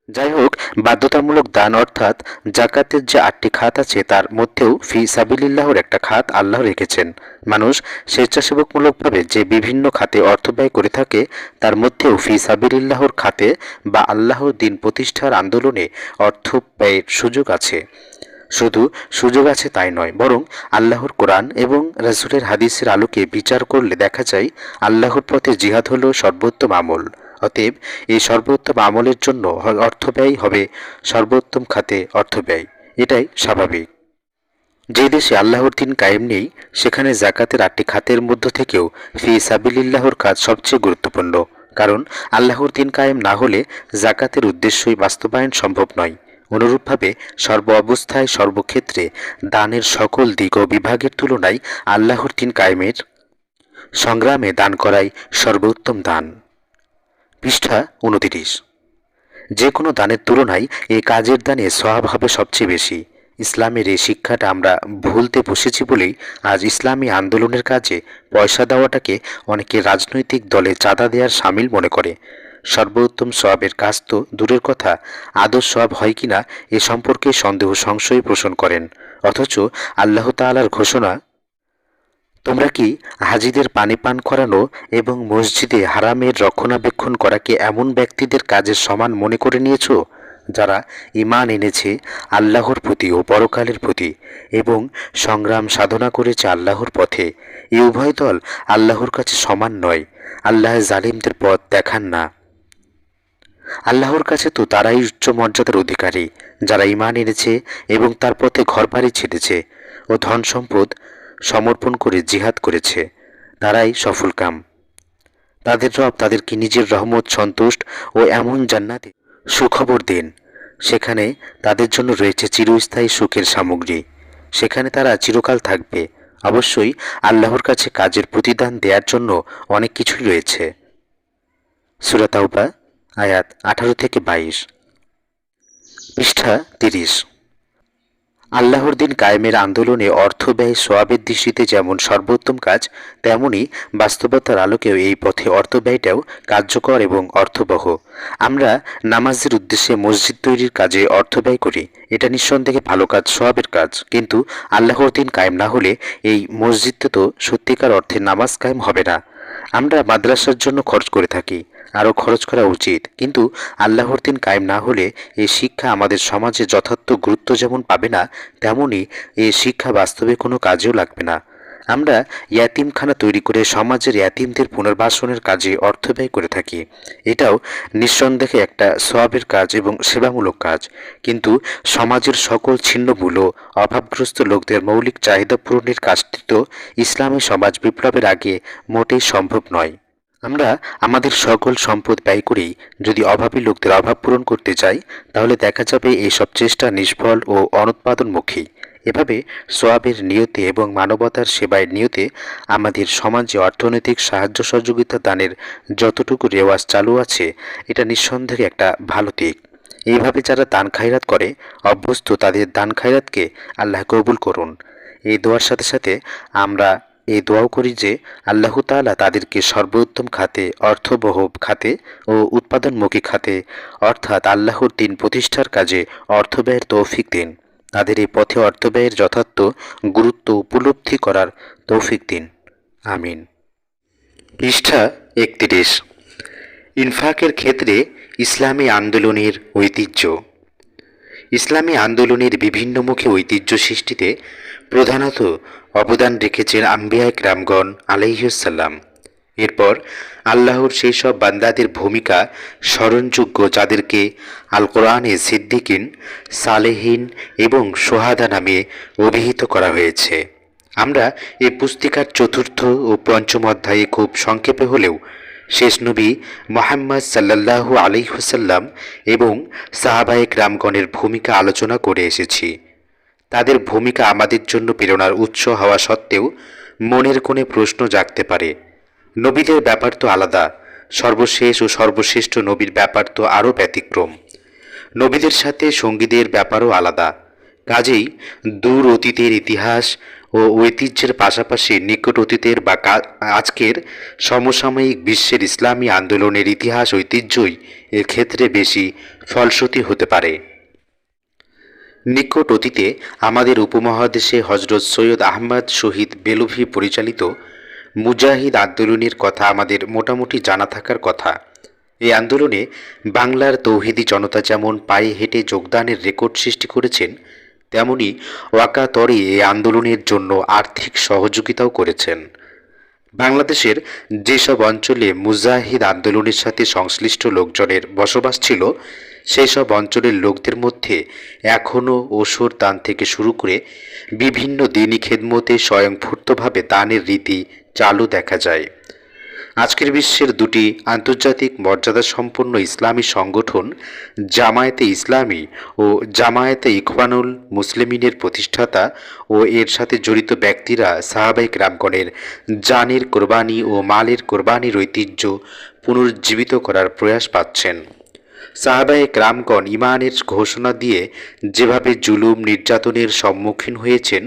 যাই হোক, বাধ্যতামূলক দান অর্থাৎ জাকাতের যে ৮টি খাত আছে তার মধ্যেও ফি সাবিলিল্লাহর একটা খাত আল্লাহ রেখেছেন। মানুষ স্বেচ্ছাসেবকমূলকভাবে যে বিভিন্ন খাতে অর্থ ব্যয় করে থাকে তার মধ্যেও ফি সাবিলিল্লাহর খাতে বা আল্লাহর দিন প্রতিষ্ঠার আন্দোলনে অর্থ ব্যয়ের সুযোগ আছে। শুধু সুযোগ আছে তাই নয়, বরং আল্লাহর কোরআন এবং রাসূলের হাদিসের আলোকে বিচার করলে দেখা যায় আল্লাহর পথে জিহাদ হলো সর্বোত্তম আমল। অতএব এই সর্বোত্তম আমলের জন্য অর্থ ব্যয় হবে সর্বোত্তম খাতে অর্থ ব্যয়, এটাই স্বাভাবিক। যে দেশে আল্লাহর দিন কায়েম নেই সেখানে জাকাতের ৮টি খাতের মধ্য থেকেও ফি সাবিলিল্লাহর কাজ সবচেয়ে গুরুত্বপূর্ণ, কারণ আল্লাহর দিন কায়েম না হলে জাকাতের উদ্দেশ্যই বাস্তবায়ন সম্ভব নয়। অনুরূপভাবে সর্ব অবস্থায় সর্বক্ষেত্রে দানের সকল দিক ও বিভাগের তুলনায় আল্লাহর দিন কায়েমের সংগ্রামে দান করাই সর্বোত্তম দান। পৃষ্ঠা ২৯। যে কোনো দানের তুলনায় এই কাজের দানে সওয়াব হবে সবচেয়ে বেশি। ইসলামের এই শিক্ষাটা আমরা ভুলতে বসেছি বলেই আজ ইসলামী আন্দোলনের কাজে পয়সা দেওয়াটাকে অনেকে রাজনৈতিক দলে চাঁদা দেওয়ার শামিল মনে করে। সর্বোত্তম সওয়াবের কাজ তো দূরের কথা, আদৌ সওয়াব হয় কিনা এ সম্পর্কে সন্দেহ সংশয় পোষণ করেন। অথচ আল্লাহ তাআলার ঘোষণা, তোমরা কি হাজীদের পানি পান করানো এবং মসজিদে হারামের রক্ষণাবেক্ষণ করাকে এমন ব্যক্তিদের কাজের সমান মনে করে নিয়েছ যারা ঈমান এনেছে আল্লাহর প্রতি ও পরকালের প্রতি এবং সংগ্রাম সাধনা করেছে আল্লাহর পথে? এই উভয় দল আল্লাহর কাছে সমান নয়। আল্লাহ জালিমদের পথ দেখান না। আল্লাহর কাছে তো তারাই উচ্চ মর্যাদার অধিকারী যারা ঈমান এনেছে এবং তার পথে ঘরবাড়ি ছেড়েছে ও ধন সম্পদ সমর্পণ করে জিহাদ করেছে, তারাই সফলকাম। তাদের রব তাদেরকে নিজের রহমত, সন্তুষ্ট ও এমন জান্নাতে সুখবর দেন, সেখানে তাদের জন্য রয়েছে চিরস্থায়ী সুখের সামগ্রী, সেখানে তারা চিরকাল থাকবে। অবশ্যই আল্লাহর কাছে কাজের প্রতিদান দেওয়ার জন্য অনেক কিছুই রয়েছে। সূরা তাওবা আয়াত 18 থেকে 22। পৃষ্ঠা 30। আল্লাহর দিন কায়েমের আন্দোলনে অর্থ ব্যয় সওয়াবের দৃষ্টিতে যেমন সর্বোত্তম কাজ, তেমনি বাস্তবতার আলোকেও এই পথে অর্থ ব্যয়টাও কার্যকর এবং অর্থবহ। আমরা নামাজের উদ্দেশ্যে মসজিদ তৈরির কাজে অর্থ ব্যয় করি, এটা নিঃসন্দেহে ভালো কাজ, সওয়াবের কাজ। কিন্তু আল্লাহর দিন কায়েম না হলে এই মসজিদে তো সত্যিকার অর্থে নামাজ কায়েম হবে না। আমরা মাদ্রাসার জন্য খরচ করে থাকি, আরও খরচ করা উচিত, কিন্তু আল্লাহর দিন কায়েম না হলে এই শিক্ষা আমাদের সমাজে যথার্থ গুরুত্ব যেমন পাবে না, তেমনি এই শিক্ষা বাস্তবে কোনো কাজেও লাগবে না। আমরা ইয়াতিমখানা তৈরি করে সমাজের ইয়াতিমদের পুনর্বাসনের কাজে অর্থ ব্যয় করে থাকি, এটাও নিঃসন্দেহে একটা সওয়াবের কাজ এবং সেবামূলক কাজ। কিন্তু সমাজের সকল ছিন্নমূল ও অভাবগ্রস্ত লোকদের মৌলিক চাহিদা পূরণের কাজটি তো ইসলামী সমাজ বিপ্লবের আগে মোটেই সম্ভব নয়। আমরা আমাদের সকল সম্পদ ব্যয় করেই যদি অভাবী লোকদের অভাব পূরণ করতে চাই, তাহলে দেখা যাবে এইসব চেষ্টা নিষ্ফল ও অনুৎপাদনমুখী। এভাবে সোয়াবের নিয়তে এবং মানবতার সেবায় নিয়তে আমাদের সমাজে অর্থনৈতিক সাহায্য সহযোগিতা দানের যতটুকু রেওয়াজ চালু আছে, এটা নিঃসন্দেহে একটা ভালো দিক। এইভাবে যারা দান খায়রাত করে অভ্যস্ত, তাদের দান খায়রাতকে আল্লাহ কবুল করুন। এই দোয়ার সাথে সাথে আমরা এই দোয়াও করি যে আল্লাহ তাআলা তাদেরকে সর্বোত্তম খাতে, অর্থবহ খাতে ও উৎপাদনমুখী খাতে, অর্থাৎ আল্লাহর দিন প্রতিষ্ঠার কাজে অর্থ ব্যয়ের তৌফিক দিন। তাদের এই পথে অর্থ ব্যয়ের যথার্থ গুরুত্ব উপলব্ধি করার তৌফিক দিন। আমিন। পৃষ্ঠা ৩১। ইনফাকের ক্ষেত্রে ইসলামী আন্দোলনের ঐতিহ্য। ইসলামী আন্দোলনের বিভিন্নমুখী ঐতিহ্য সৃষ্টিতে প্রধানত অবদান রেখেছেন আম্বিয়ায়ে কেরামগণ আলাইহিসসালাম। এরপর আল্লাহর সেই সব বান্দাদের ভূমিকা স্মরণযোগ্য যাদেরকে আল কোরআনে সিদ্দিকিন, সালেহিন এবং সোহাদা নামে অভিহিত করা হয়েছে। আমরা এই পুস্তিকার চতুর্থ ও পঞ্চম অধ্যায়ে খুব সংক্ষেপে হলেও শেষ নবী মুহাম্মদ সাল্লাল্লাহু আলাইহি ওয়াসাল্লাম এবং সাহাবায়ে কেরামগণের ভূমিকা আলোচনা করে এসেছি। তাদের ভূমিকা আমাদের জন্য প্রেরণার উৎস হওয়া সত্ত্বেও মনের কোণে প্রশ্ন জাগতে পারে। নবীদের ব্যাপার তো আলাদা, সর্বশেষ ও সর্বশ্রেষ্ঠ নবীর ব্যাপার তো আরও ব্যতিক্রম। নবীদের সাথে সঙ্গীদের ব্যাপারও আলাদা। কাজেই দূর অতীতের ইতিহাস ও ঐতিহ্যের পাশাপাশি নিকট অতীতের বা আজকের সমসাময়িক বিশ্বের ইসলামী আন্দোলনের ইতিহাস ঐতিহ্যই এর ক্ষেত্রে বেশি ফলশ্রুতি হতে পারে। নিকট অতীতে আমাদের উপমহাদেশে হজরত সৈয়দ আহমদ শহীদ বেলভি পরিচালিত মুজাহিদ আন্দোলনের কথা আমাদের মোটামুটি জানা থাকার কথা। এই আন্দোলনে বাংলার তৌহিদি জনতা যেমন পায়ে হেঁটে যোগদানের রেকর্ড সৃষ্টি করেছেন, তেমনি ওয়াকাতরে এই আন্দোলনের জন্য আর্থিক সহযোগিতাও করেছেন। বাংলাদেশের যেসব অঞ্চলে মুজাহিদ আন্দোলনের সাথে সংশ্লিষ্ট লোকজনের বসবাস ছিল, সেই সব অঞ্চলের লোকদের মধ্যে এখনও ওসর দান থেকে শুরু করে বিভিন্ন দিনী খেদমতে স্বয়ংস্ফূর্তভাবে দানের রীতি চালু দেখা যায়। আজকের বিশ্বের দুটি আন্তর্জাতিক মর্যাদাসম্পন্ন ইসলামী সংগঠন জামায়াতে ইসলামী ও জামায়াতে ইখওয়ানুল মুসলিমিনের প্রতিষ্ঠাতা ও এর সাথে জড়িত ব্যক্তিরা সাহাবায়ে কেরামগণের জানের কোরবানি ও মালের কোরবানির ঐতিহ্য পুনরুজ্জীবিত করার প্রয়াস পাচ্ছেন। সাহাবায়ে কেরামগণ ঈমানের ঘোষণা দিয়ে যেভাবে জুলুম নির্যাতনের সম্মুখীন হয়েছেন,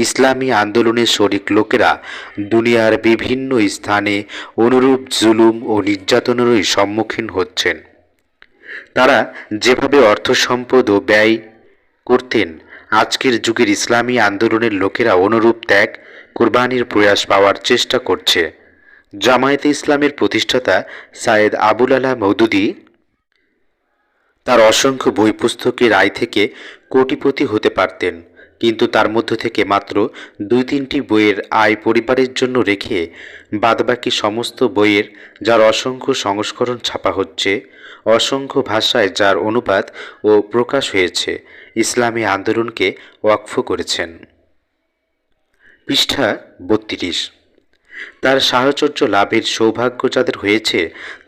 ইসলামী আন্দোলনের শরিক লোকেরা দুনিয়ার বিভিন্ন স্থানে অনুরূপ জুলুম ও নির্যাতনেরই সম্মুখীন হচ্ছেন। তারা যেভাবে অর্থ সম্পদ ও ব্যয় করতেন, আজকের যুগের ইসলামী আন্দোলনের লোকেরা অনুরূপ ত্যাগ কোরবানির প্রয়াস পাওয়ার চেষ্টা করছে। জামায়াতে ইসলামের প্রতিষ্ঠাতা সাইয়েদ আবুল আলা মওদুদী তার অসংখ্য বই পুস্তকের আয় থেকে কোটিপতি হতে পারতেন, কিন্তু তার মধ্য থেকে মাত্র ২-৩টি বইয়ের আয় পরিবারের জন্য রেখে বাদবাকি সমস্ত বইয়ের, যার অসংখ্য সংস্করণ ছাপা হচ্ছে, অসংখ্য ভাষায় যার অনুবাদ ও প্রকাশ হয়েছে, ইসলামী আন্দোলনকে ওয়াকফ করেছেন। পৃষ্ঠা ৩২। তার সাহচর্য লাভের সৌভাগ্য যাদের হয়েছে,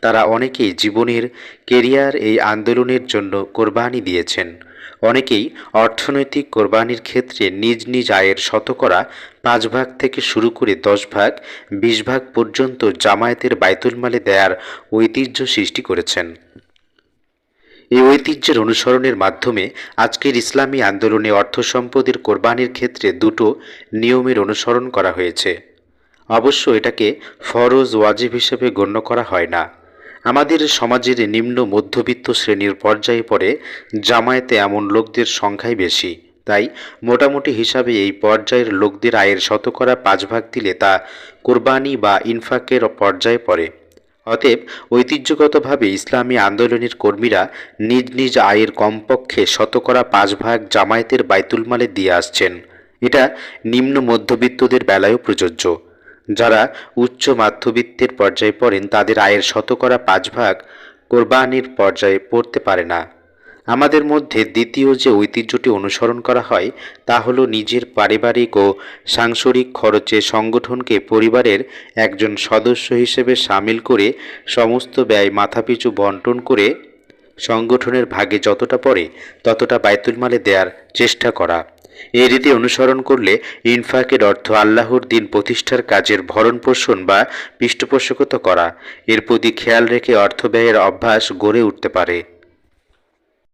তারা অনেকেই জীবনের কেরিয়ার এই আন্দোলনের জন্য কোরবানি দিয়েছেন। অনেকেই অর্থনৈতিক কোরবানির ক্ষেত্রে নিজ নিজ আয়ের শতকরা ৫ ভাগ থেকে শুরু করে ১০ ভাগ, ২০ ভাগ পর্যন্ত জামায়াতের বাইতুল মালে দেয়ার ঐতিহ্য সৃষ্টি করেছেন। এই ঐতিহ্যের অনুসরণের মাধ্যমে আজকের ইসলামী আন্দোলনে অর্থ সম্পদের কোরবানির ক্ষেত্রে দুটো নিয়মের অনুসরণ করা হয়েছে। অবশ্য এটাকে ফরজ ওয়াজিব হিসেবে গণ্য করা হয় না। আমাদের সমাজের নিম্ন মধ্যবিত্ত শ্রেণীর পর্যায়ে পড়ে জামায়াতে এমন লোকদের সংখ্যাই বেশি। তাই মোটামুটি হিসাবে এই পর্যায়ের লোকদের আয়ের শতকরা ৫ ভাগ দিলে তা কোরবানি বা ইনফাকের পর্যায়ে পড়ে। অতএব ঐতিহ্যগতভাবে ইসলামী আন্দোলনের কর্মীরা নিজ নিজ আয়ের কমপক্ষে শতকরা ৫ ভাগ জামায়াতের বাইতুল মালে দিয়ে আসছেন। এটা নিম্ন মধ্যবিত্তদের বেলায়ও প্রযোজ্য। যারা উচ্চ মধ্যবিত্তের পর্যায়ে পড়েন, তাদের আয়ের শতকরা ৫ ভাগ কোরবানির পর্যায়ে পড়তে পারে না। আমাদের মধ্যে দ্বিতীয় যে ঐতিহ্যটি অনুসরণ করা হয় তা হলো নিজের পারিবারিক ও সাংসারিক খরচে সংগঠনকে পরিবারের একজন সদস্য হিসেবে সামিল করে সমস্ত ব্যয় মাথাপিছু বন্টন করে সংগঠনের ভাগে যতটা পড়ে ততটা বায়তুল মালে দেওয়ার চেষ্টা করা। এই রীতি অনুসরণ করলে ইনফাকের অর্থ আল্লাহর দিন প্রতিষ্ঠার কাজের ভরণ পোষণ বা পৃষ্ঠপোষকতা করা। এর প্রতি খেয়াল রেখে অর্থ ব্যয়ের অভ্যাস গড়ে উঠতে পারে।